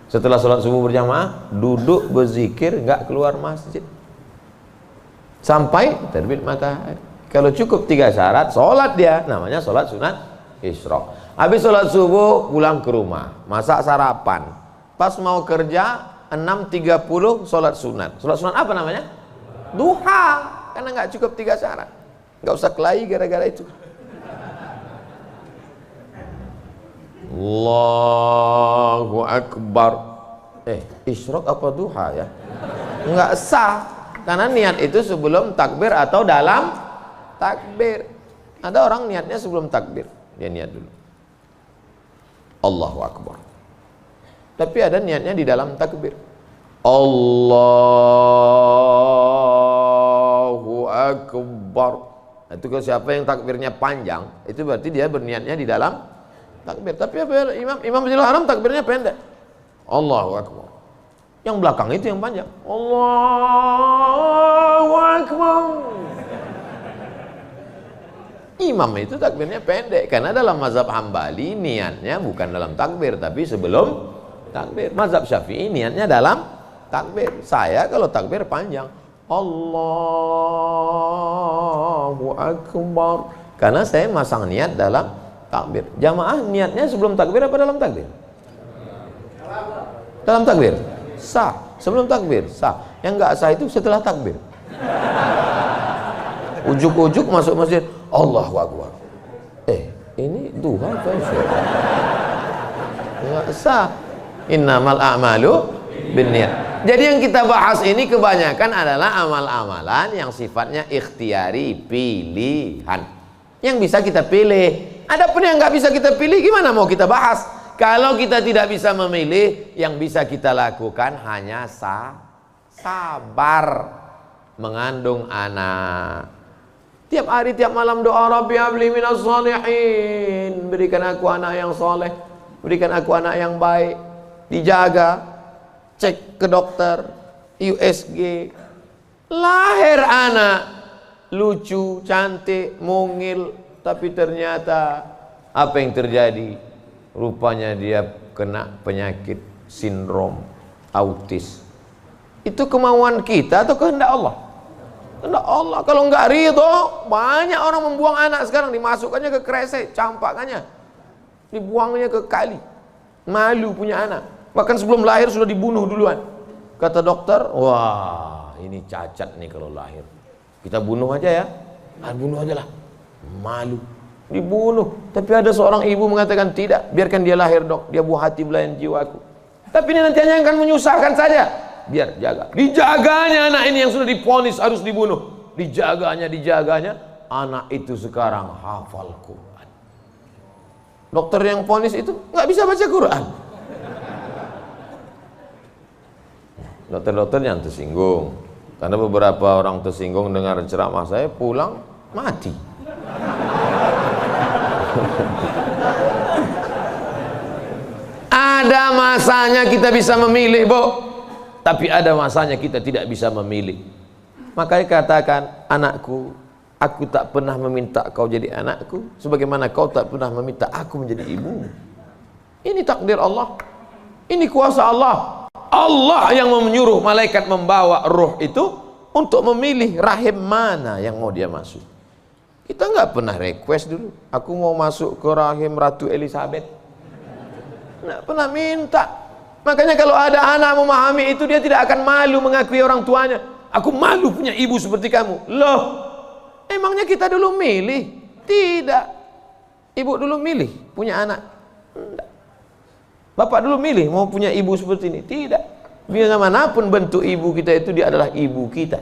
Setelah sholat subuh berjamaah, duduk berzikir, nggak keluar masjid sampai terbit matahari. Kalau cukup 3 syarat, sholat dia, namanya sholat sunat isyraq. Habis sholat subuh, pulang ke rumah, masak sarapan. Pas mau kerja, 6.30 sholat sunat. Sholat sunat apa namanya? Duha. Karena nggak cukup 3 syarat. Nggak usah kelahi gara-gara itu. Allahu Akbar. Isyraq apa duha ya? Enggak sah. Karena niat itu sebelum takbir atau dalam takbir. Ada orang niatnya sebelum takbir. Dia niat dulu Allahu Akbar. Tapi ada niatnya di dalam takbir. Allahu Akbar. Itu kalau siapa yang takbirnya panjang, itu berarti dia berniatnya di dalam takbir. Tapi apa Imam Masjidil Haram takbirnya pendek. Allahu Akbar. Yang belakang itu yang panjang. Allahu Akbar. Imam itu takbirnya pendek karena dalam mazhab Hambali niatnya bukan dalam takbir tapi sebelum takbir. Mazhab Syafi'i niatnya dalam takbir. Saya kalau takbir panjang. Allahu Akbar. Karena saya masang niat dalam takbir. Jamaah niatnya sebelum takbir apa dalam takbir? Dalam takbir. Sah. Sebelum takbir sah. Yang enggak sah itu setelah takbir. Ujuk-ujuk masuk masjid, Allahu Akbar. Ini duha atau syirik? Enggak sah. Innamal a'malu binniyat. Jadi yang kita bahas ini kebanyakan adalah amal-amalan yang sifatnya ikhtiari, pilihan. Yang bisa kita pilih. Adapun yang nggak bisa kita pilih, gimana mau kita bahas? Kalau kita tidak bisa memilih, yang bisa kita lakukan hanya sabar mengandung anak. Tiap hari, tiap malam doa, Rabbi habli minas shalihin, berikan aku anak yang soleh, berikan aku anak yang baik. Dijaga, cek ke dokter, USG, lahir anak lucu, cantik, mungil, tapi ternyata apa yang terjadi? Rupanya dia kena penyakit sindrom autis. Itu kemauan kita atau kehendak Allah? Kehendak Allah. Kalau nggak ridho, banyak orang membuang anak sekarang, dimasukkannya ke kresek, campakannya dibuangnya ke kali. Malu punya anak. Bahkan sebelum lahir sudah dibunuh duluan. Kata dokter, wah ini cacat nih kalau lahir. Kita bunuh aja ya. Bunuh aja lah. Malu. Dibunuh. Tapi ada seorang ibu mengatakan, tidak, biarkan dia lahir dok. Dia buah hati belayan jiwaku. Tapi ini nanti hanya akan menyusahkan saja. Biar jaga. Dijaganya anak ini yang sudah divonis harus dibunuh. Dijaganya. Anak itu sekarang hafal Quran. Dokter yang vonis itu nggak bisa baca Quran. Dokter-dokter yang tersinggung. Karena beberapa orang tersinggung dengar ceramah saya, pulang mati. Ada masanya kita bisa memilih, Bu. Tapi ada masanya kita tidak bisa memilih. Makanya katakan, anakku, aku tak pernah meminta kau jadi anakku, sebagaimana kau tak pernah meminta aku menjadi ibumu. Ini takdir Allah. Ini kuasa Allah. Allah yang menyuruh malaikat membawa ruh itu untuk memilih rahim mana yang mau dia masuk. Kita nggak pernah request dulu, aku mau masuk ke rahim Ratu Elizabeth. Nggak pernah minta. Makanya kalau ada anak memahami itu, dia tidak akan malu mengakui orang tuanya. Aku malu punya ibu seperti kamu. Loh, emangnya kita dulu milih? Tidak. Ibu dulu milih punya anak? Tidak. Bapak dulu milih mau punya ibu seperti ini? Tidak. Bagaimanapun bentuk ibu kita itu, dia adalah ibu kita.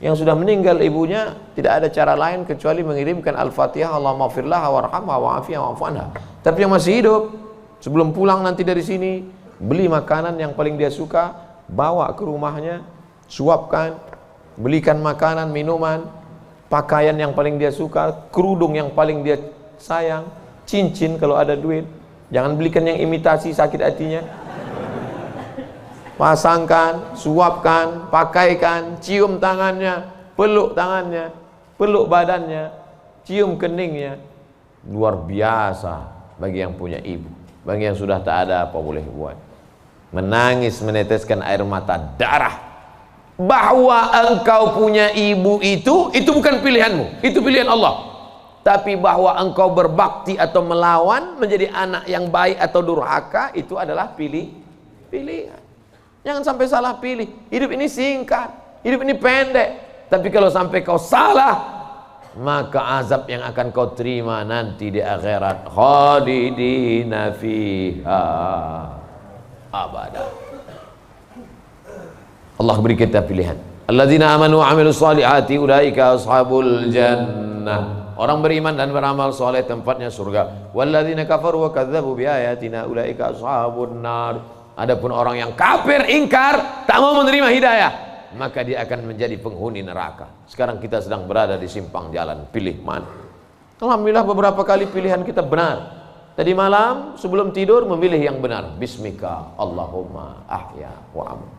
Yang sudah meninggal ibunya, tidak ada cara lain kecuali mengirimkan Al-Fatihah, Allahumma firlaha warhamha wa'afiyah wa'fu anha. Tapi yang masih hidup, sebelum pulang nanti dari sini, beli makanan yang paling dia suka, bawa ke rumahnya, suapkan, belikan makanan, minuman, pakaian yang paling dia suka, kerudung yang paling dia sayang, cincin kalau ada duit. Jangan belikan yang imitasi, sakit hatinya. Pasangkan, suapkan, pakaikan, cium tangannya, peluk tangannya, peluk badannya, cium keningnya. Luar biasa bagi yang punya ibu. Bagi yang sudah tak ada, apa boleh buat? Menangis, meneteskan air mata darah. Bahwa engkau punya ibu itu bukan pilihanmu, itu pilihan Allah. Tapi bahwa engkau berbakti atau melawan, menjadi anak yang baik atau durhaka, itu adalah pilihan. Jangan sampai salah pilih. Hidup ini singkat, hidup ini pendek. Tapi kalau sampai kau salah, maka azab yang akan kau terima nanti di akhirat, khalidina fiha abada. Allah beri kita pilihan. Alladzina amanu wa amilus solihati ulaika ashabul jannah. Orang beriman dan beramal soleh tempatnya surga. Walladzina kafaru wa kadzdzabu biayatina ulaika ashabun nar. Adapun orang yang kafir, ingkar, tak mau menerima hidayah, maka dia akan menjadi penghuni neraka. Sekarang kita sedang berada di simpang jalan, pilih mana? Alhamdulillah beberapa kali pilihan kita benar. Tadi malam sebelum tidur memilih yang benar. Bismika Allahumma ahya wa amut.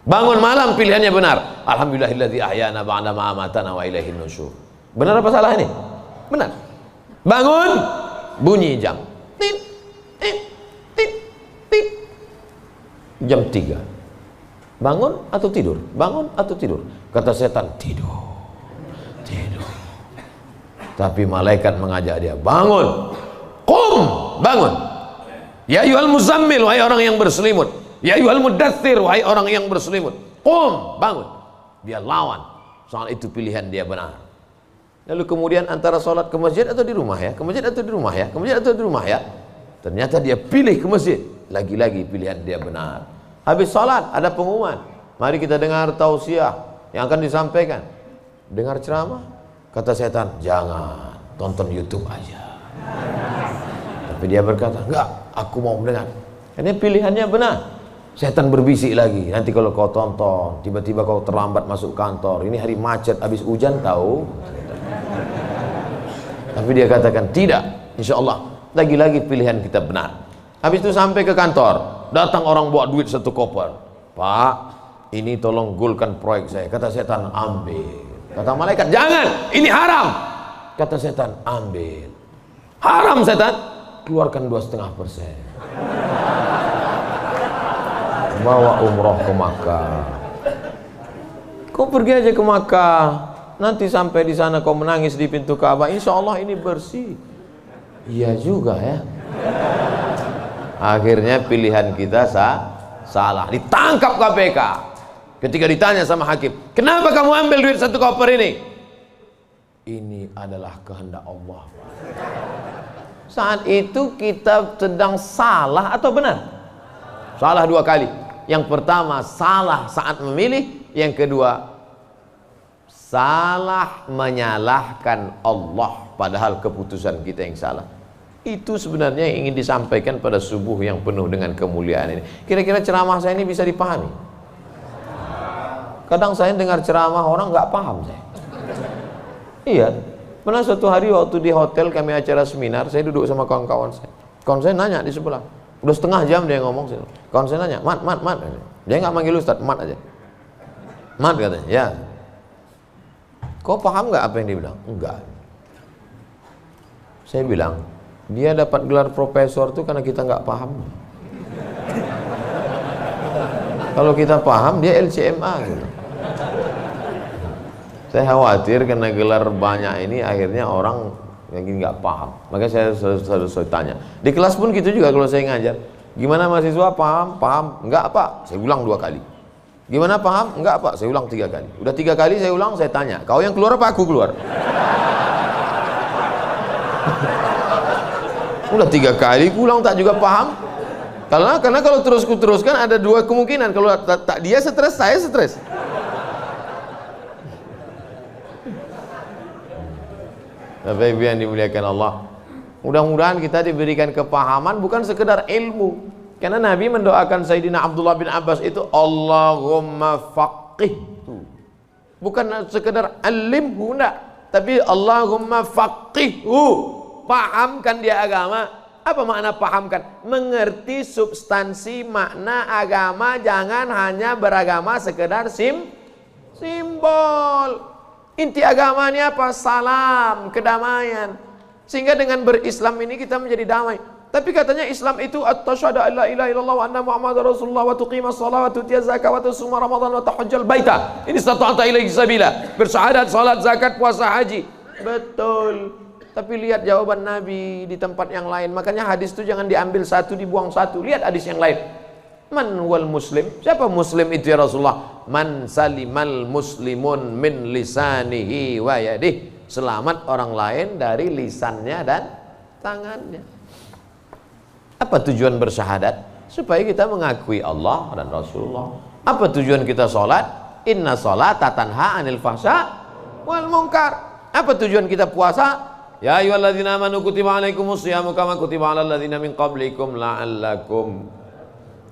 Bangun malam pilihannya benar. Alhamdulillahilladzi ahyana ba'da ma amatana wa ilaihin nusyur. Benar apa salah ini? Benar. Bangun, bunyi jam. Tit, tit, tit, tit. Jam 3. Bangun atau tidur? Bangun atau tidur? Kata setan, tidur. Tidur. Tapi malaikat mengajak dia, bangun. Qum, bangun. Ya ayyuhal muzammil, wahai orang yang berselimut. Ya ayyuhal mudaththir, wahai orang yang berselimut. Qum, bangun. Dia lawan. Soal itu pilihan dia benar. Lalu kemudian antara sholat ke masjid atau di rumah ya, ke masjid atau di rumah ya, ke masjid atau di rumah ya. Ternyata dia pilih ke masjid. Lagi-lagi pilihan dia benar. Habis sholat ada pengumuman. Mari kita dengar tausiah yang akan disampaikan. Dengar ceramah. Kata setan, jangan, tonton YouTube aja. Tapi dia berkata, enggak, aku mau mendengar. Ini pilihannya benar. Setan berbisik lagi, nanti kalau kau tonton, tiba-tiba kau terlambat masuk kantor, ini hari macet, habis hujan tahu. Tapi dia katakan, tidak, insya Allah, lagi-lagi pilihan kita benar. Habis itu sampai ke kantor, datang orang bawa duit 1 koper. Pak, ini tolong gulkan proyek saya. Kata setan, ambil. Kata malaikat, jangan, ini haram. Kata setan, ambil. Haram setan, keluarkan 2,5%. Bawa umroh ke Makkah. Kau pergi aja ke Makkah, nanti sampai di sana kau menangis di pintu Ka'bah, insya Allah ini bersih. Iya juga ya. Akhirnya pilihan kita salah, ditangkap KPK. Ketika ditanya sama hakim, kenapa kamu ambil duit 1 koper ini? Ini adalah kehendak Allah. Saat itu kita sedang salah atau benar? Salah 2 kali. Yang pertama salah saat memilih, yang kedua salah menyalahkan Allah padahal keputusan kita yang salah. Itu sebenarnya yang ingin disampaikan pada subuh yang penuh dengan kemuliaan ini. Kira-kira ceramah saya ini bisa dipahami? Kadang saya dengar ceramah orang nggak paham saya. Iya, pernah suatu hari waktu di hotel kami acara seminar, saya duduk sama kawan-kawan saya. Kawan saya nanya di sebelah, udah setengah jam dia ngomong. Kawan saya nanya, mat. Dia nggak manggil Ustadz, mat aja. Mat katanya, ya. Kau paham nggak apa yang dia bilang? Enggak. Saya bilang, dia dapat gelar profesor tuh karena kita nggak paham. Kalau kita paham, dia LCMA gitu. Saya khawatir karena gelar banyak ini akhirnya orang yang nggak paham. Makanya saya selalu tanya. Di kelas pun gitu juga kalau saya ngajar. Gimana mahasiswa, paham? Paham? Enggak Pak, saya ulang 2 kali. Gimana paham? Enggak Pak, saya ulang 3 kali. Udah 3 kali saya ulang, saya tanya, kau yang keluar apa aku keluar? Udah 3 kali ulang tak juga paham. Karena kalau teruskan ada 2 kemungkinan. Kalau tak dia stres, saya stres. Bapak Ibu yang dimuliakan Allah, mudah-mudahan kita diberikan kepahaman, bukan sekedar ilmu. Karena Nabi mendoakan Sayyidina Abdullah bin Abbas itu, Allahumma faqihhu, bukan sekedar alimhu, enggak, tapi Allahumma faqihhu, pahamkan dia agama. Apa makna pahamkan? Mengerti substansi makna agama, jangan hanya beragama sekedar simbol. Inti agama ini apa? Salam, kedamaian. Sehingga dengan berislam ini kita menjadi damai. Tapi katanya Islam itu at-tasyhadu an la ilaha illallah wa anna muhammadar rasulullah wa tuqimas shalah wa tutiyaz zakah wa tasuma ramadan wa tahajjal baita. Ini stata'ta ilaihi sabila. Bersyahadat, salat, zakat, puasa, haji. Betul. Tapi lihat jawaban Nabi di tempat yang lain. Makanya hadis itu jangan diambil satu, dibuang satu. Lihat hadis yang lain. Man wal muslim? Siapa muslim itu ya Rasulullah? Man salimal muslimun min lisanihi wa yadih. Selamat orang lain dari lisannya dan tangannya. Apa tujuan bersyahadat? Supaya kita mengakui Allah dan Rasulullah. Apa tujuan kita sholat? Inna sholata tanha anil fahsya wal munkar. Apa tujuan kita puasa? Ya ayyuhalladzina amanu kutiba alaikumus syiyamu kama kutiba alal ladzina min qablikum la'allakum.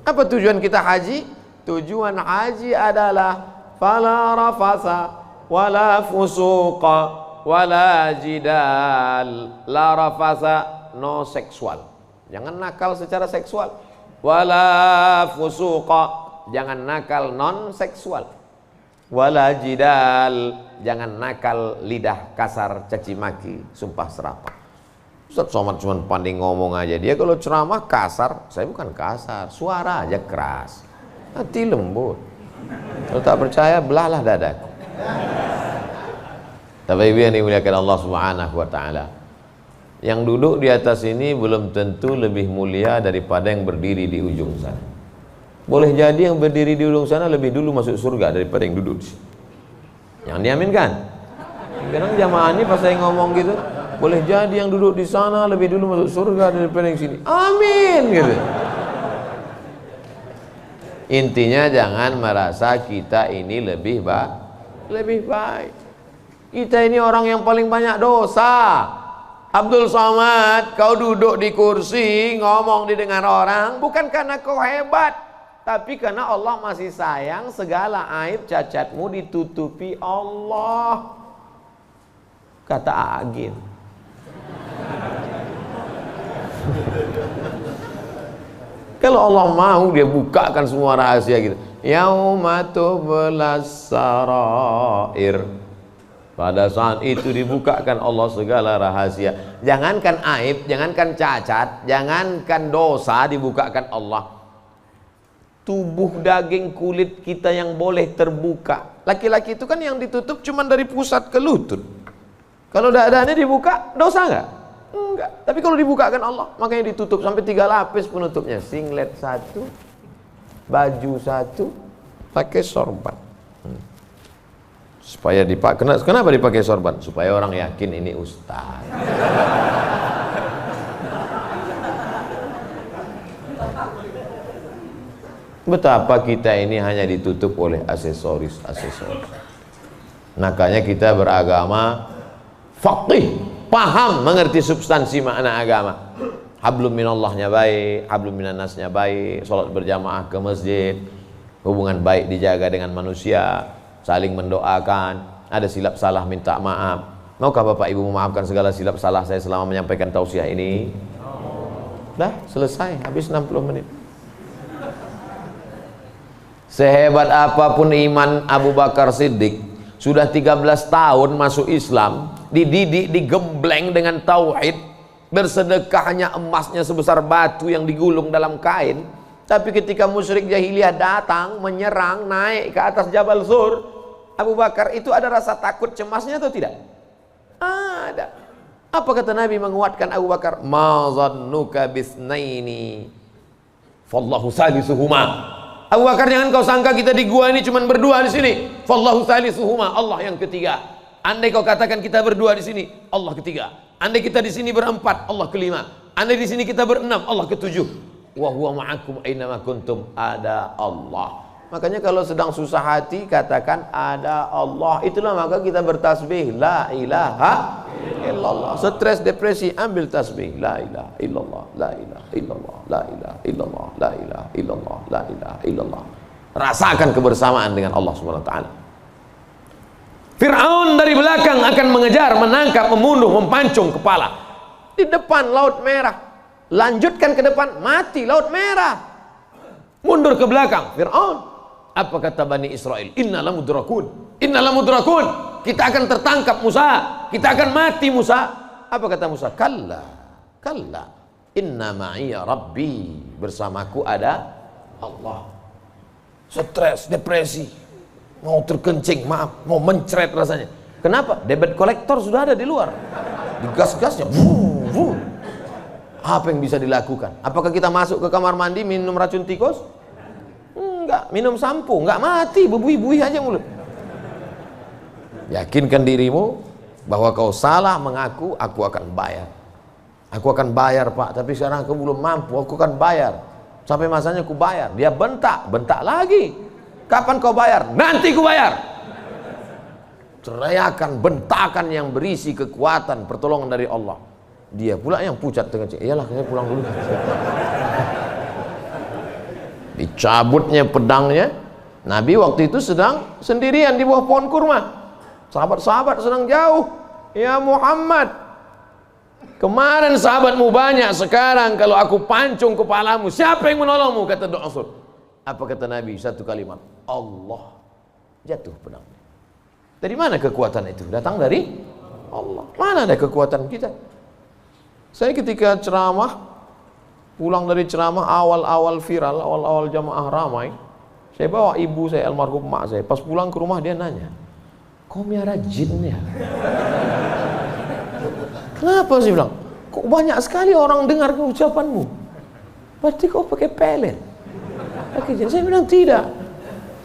Apa tujuan kita haji? Tujuan haji adalah fala rafasa wala fusuqa wala jidal. La rafasa, no seksual, jangan nakal secara seksual. Wala fusuqa, jangan nakal non seksual. Wala jidal, jangan nakal lidah kasar, caci maki, sumpah serapah. Ustaz Somad cuma pandai ngomong aja. Dia kalau ceramah kasar, saya bukan kasar, suara aja keras, hati lembut. Kalau tak percaya, belahlah dadaku. Bapak Ibu yang dimuliakan Allah Subhanahu wa taala, yang duduk di atas ini belum tentu lebih mulia daripada yang berdiri di ujung sana. Boleh jadi yang berdiri di ujung sana lebih dulu masuk surga daripada yang duduk di sini. Yang diaminkan. Kadang jamaah ini pas saya ngomong gitu, boleh jadi yang duduk di sana lebih dulu masuk surga daripada yang sini. Amin gitu. Intinya jangan merasa kita ini lebih baik. Kita ini orang yang paling banyak dosa. Abdul Somad, kau duduk di kursi, ngomong didengar orang, bukan karena kau hebat, tapi karena Allah masih sayang, segala aib cacatmu ditutupi Allah. Kata Agin. Kalau Allah mau, dia bukakan semua rahasia gitu. Yauma tublas sarair. Pada saat itu dibukakan Allah segala rahasia. Jangankan aib, jangankan cacat, jangankan dosa, dibukakan Allah. Tubuh daging kulit kita yang boleh terbuka. Laki-laki itu kan yang ditutup cuma dari pusat ke lutut. Kalau dadanya dibuka, dosa nggak? Enggak. Tapi kalau dibukakan Allah, makanya ditutup sampai 3 lapis penutupnya. Singlet 1, baju 1, pakai sorban. Supaya dipakai. Kenapa dipakai sorban? Supaya orang yakin ini ustaz. Betapa kita ini hanya ditutup oleh aksesoris. Makanya kita beragama faqih, paham, mengerti substansi makna agama. Hablum minallahnya baik, hablum minannasnya baik, sholat berjamaah ke masjid, hubungan baik dijaga dengan manusia, saling mendoakan, ada silap salah minta maaf. Maukah Bapak Ibu memaafkan segala silap salah saya selama menyampaikan tausiah ini? Dah selesai, habis 60 menit. Sehebat apapun iman Abu Bakar Siddiq, sudah 13 tahun masuk Islam, dididik, digembleng dengan tauhid, bersedekahnya emasnya sebesar batu yang digulung dalam kain. Tapi ketika musyrik jahiliyah datang, menyerang, naik ke atas Jabal Zur, Abu Bakar itu ada rasa takut cemasnya atau tidak? Ada. Apa kata Nabi menguatkan Abu Bakar? Ma zannuka bisnaini fallahu salisuhuma. Abu Bakar, jangan kau sangka kita di gua ini cuma berdua di sini. Fallahu salisuhuma, Allah yang ketiga. Andai kau katakan kita berdua di sini, Allah ketiga. Andai kita di sini berempat, Allah kelima. Andai di sini kita berenam, Allah ketujuh. Wa huwa ma'akum aina ma kuntum, ada Allah. Makanya kalau sedang susah hati katakan ada Allah. Itulah maka kita bertasbih la ilaha illallah. Stres, depresi, ambil tasbih la ilaha illallah, la ilaha illallah, la ilaha illallah, la ilaha illallah, la ilaha illallah. Rasakan kebersamaan dengan Allah Subhanahu wa taala. Fir'aun dari belakang akan mengejar, menangkap, membunuh, mempancung kepala. Di depan Laut Merah. Lanjutkan ke depan, mati Laut Merah. Mundur ke belakang, Fir'aun. Apa kata Bani Israel? Inna lamudrakun, inna lamudrakun. Kita akan tertangkap Musa, kita akan mati Musa. Apa kata Musa? Kalla, kalla, inna ma'iya rabbi. Bersamaku ada Allah. Stres, depresi, mau terkencing, maaf, mau mencret rasanya. Kenapa? Debit kolektor sudah ada di luar, digas-gasnya. Apa yang bisa dilakukan? Apakah kita masuk ke kamar mandi minum racun tikus? Enggak. Minum sampo? Enggak, mati, bebui-bui aja mulut. Yakinkan dirimu bahwa kau salah mengaku, aku akan bayar. Aku akan bayar Pak, tapi sekarang aku belum mampu, aku akan bayar. Sampai masanya aku bayar. Dia bentak, bentak lagi. Kapan kau bayar? Nanti ku bayar. Teriakan, bentakan yang berisi kekuatan, pertolongan dari Allah. Dia pula yang pucat dengan cik. Iyalah, saya pulang dulu. Dicabutnya pedangnya. Nabi waktu itu sedang sendirian di bawah pohon kurma. Sahabat-sahabat sedang jauh. Ya Muhammad, kemarin sahabatmu banyak, sekarang kalau aku pancung kepalamu, siapa yang menolongmu? Kata Du'asur. Apa kata Nabi? Satu kalimat, Allah. Jatuh pedangnya. Dari mana kekuatan itu? Datang dari Allah. Mana ada kekuatan kita? Saya ketika ceramah, pulang dari ceramah awal-awal viral, awal-awal jamaah ramai, saya bawa ibu saya, almarhum mak saya. Pas pulang ke rumah dia nanya, kau miara jin ya? Kenapa sih bilang? Kok banyak sekali orang dengar ucapanmu? Berarti kau pakai pelet? Pakai jin? Saya bilang tidak.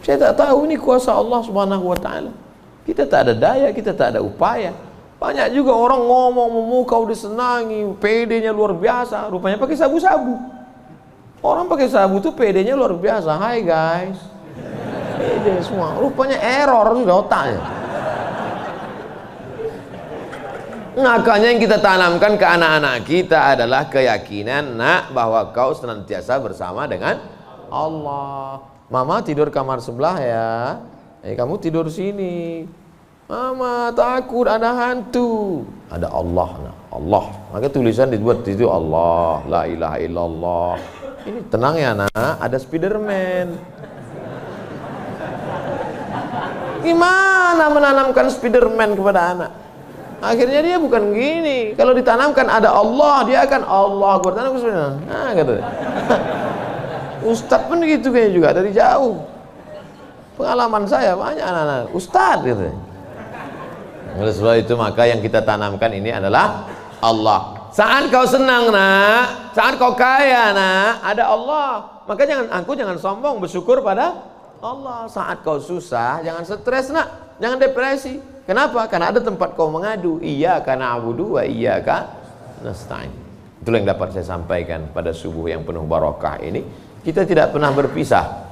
Saya tak tahu, ini kuasa Allah Subhanahu wa taala. Kita tak ada daya, kita tak ada upaya. Banyak juga orang ngomong memukau disenangi, PD-nya luar biasa, rupanya pakai sabu-sabu. Orang pakai sabu tuh PD-nya luar biasa. Hai guys, PD semua, rupanya error sudah otaknya. Makanya yang kita tanamkan ke anak-anak kita adalah keyakinan, nak, bahwa kau senantiasa bersama dengan Allah. Mama tidur kamar sebelah ya, kamu tidur sini. Mama takut ada hantu. Ada Allah, nak. Allah. Maka tulisan dibuat di situ Allah, la ilaha illallah. Ini tenang ya nak, ada Spiderman. Gimana menanamkan Spiderman kepada anak? Akhirnya dia bukan gini. Kalau ditanamkan ada Allah, dia akan Allah. Tanam Spiderman. Nah, gitu. Ustadz pun gitu kayaknya juga dari jauh. Pengalaman saya banyak anak-anak Ustadz gitu. Oleh sebab itu maka yang kita tanamkan ini adalah Allah. Saat kau senang nak, saat kau kaya nak, ada Allah. Maka jangan sombong, bersyukur pada Allah. Saat kau susah, jangan stres nak, jangan depresi. Kenapa? Karena ada tempat kau mengadu. Iyyaka na'budu wa iyyaka nasta'in. Itulah yang dapat saya sampaikan pada subuh yang penuh barakah ini. Kita tidak pernah berpisah.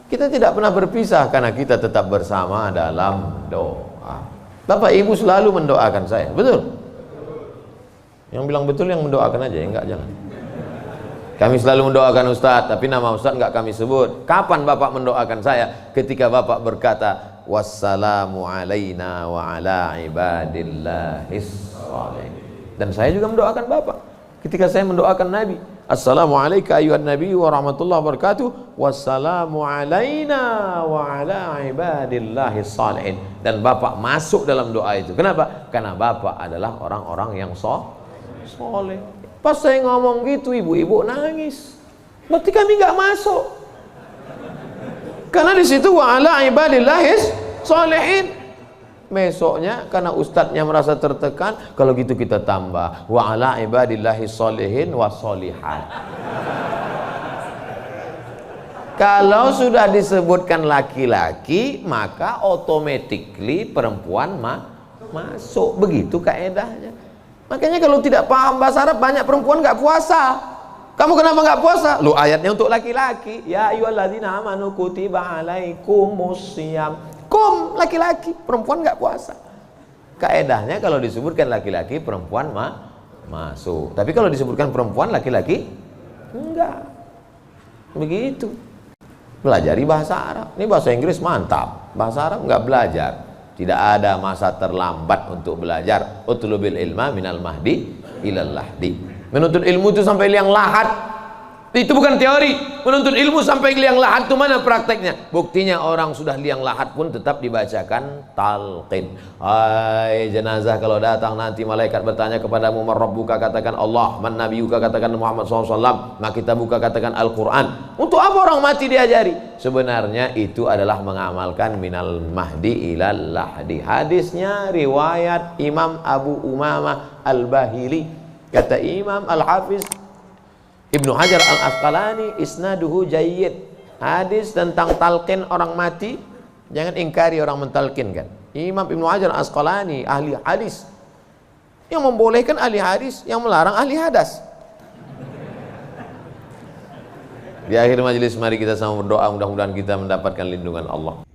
Kita tidak pernah berpisah karena kita tetap bersama dalam doa. Bapak Ibu selalu mendoakan saya, betul? Yang bilang betul yang mendoakan aja, enggak jangan. Kami selalu mendoakan Ustadz, tapi nama Ustadz enggak kami sebut. Kapan Bapak mendoakan saya? Ketika Bapak berkata, wassalamu alaina wa ala ibadillahis shalihin. Dan saya juga mendoakan Bapak. Ketika saya mendoakan Nabi, assalamualaikum ayuhan nabi wa rahmatullahi wabarakatuh, wassalamu alaina wa ala ibadillahis shalihin. Dan Bapak masuk dalam doa itu. Kenapa? Karena Bapak adalah orang-orang yang soleh. Pas saya ngomong gitu, ibu-ibu nangis. Berarti kami nggak masuk. Karena di situ wa ala ibadillahis shalihin. Besoknya karena ustadznya merasa tertekan, kalau gitu kita tambah wa ala ibadillahis shalihin wa sholihat. Kalau sudah disebutkan laki-laki, maka automatically perempuan masuk. Begitu kaedahnya. Makanya kalau tidak paham bahasa Arab, banyak perempuan nggak puasa. Kamu kenapa nggak puasa? Lu ayatnya untuk laki-laki. Ya ayyuhalladzina amanu kutiba alaikumusiyam. Laki-laki, perempuan nggak puasa. Kaedahnya kalau disebutkan laki-laki, perempuan masuk. Tapi kalau disebutkan perempuan, laki-laki enggak. Begitu. Pelajari bahasa Arab. Ini bahasa Inggris mantap. Bahasa Arab nggak belajar. Tidak ada masa terlambat untuk belajar. Utlubil ilma minal mahdi ilal lahdi. Menuntut ilmu itu sampai liang lahat. Itu bukan teori. Menuntut ilmu sampai liang lahat itu mana prakteknya? Buktinya orang sudah liang lahat pun tetap dibacakan talqin. Hai jenazah, kalau datang nanti malaikat bertanya kepadamu, man rabbuka, katakan Allah, man nabiyuka, katakan Muhammad SAW, maka kita buka katakan Al-Quran. Untuk apa orang mati diajari? Sebenarnya itu adalah mengamalkan minal mahdi ilal lahdi. Hadisnya riwayat Imam Abu Umamah Al-Bahili. Kata Imam Al-Hafiz Ibnu Hajar Al-Asqalani, isnaduhu jayyid. Hadis tentang talqin orang mati, jangan ingkari orang mentalkinkan. Imam Ibnu Hajar Al-Asqalani, ahli hadis, yang membolehkan ahli hadis, yang melarang ahli hadas. Di akhir majelis mari kita sama berdoa, mudah-mudahan kita mendapatkan lindungan Allah.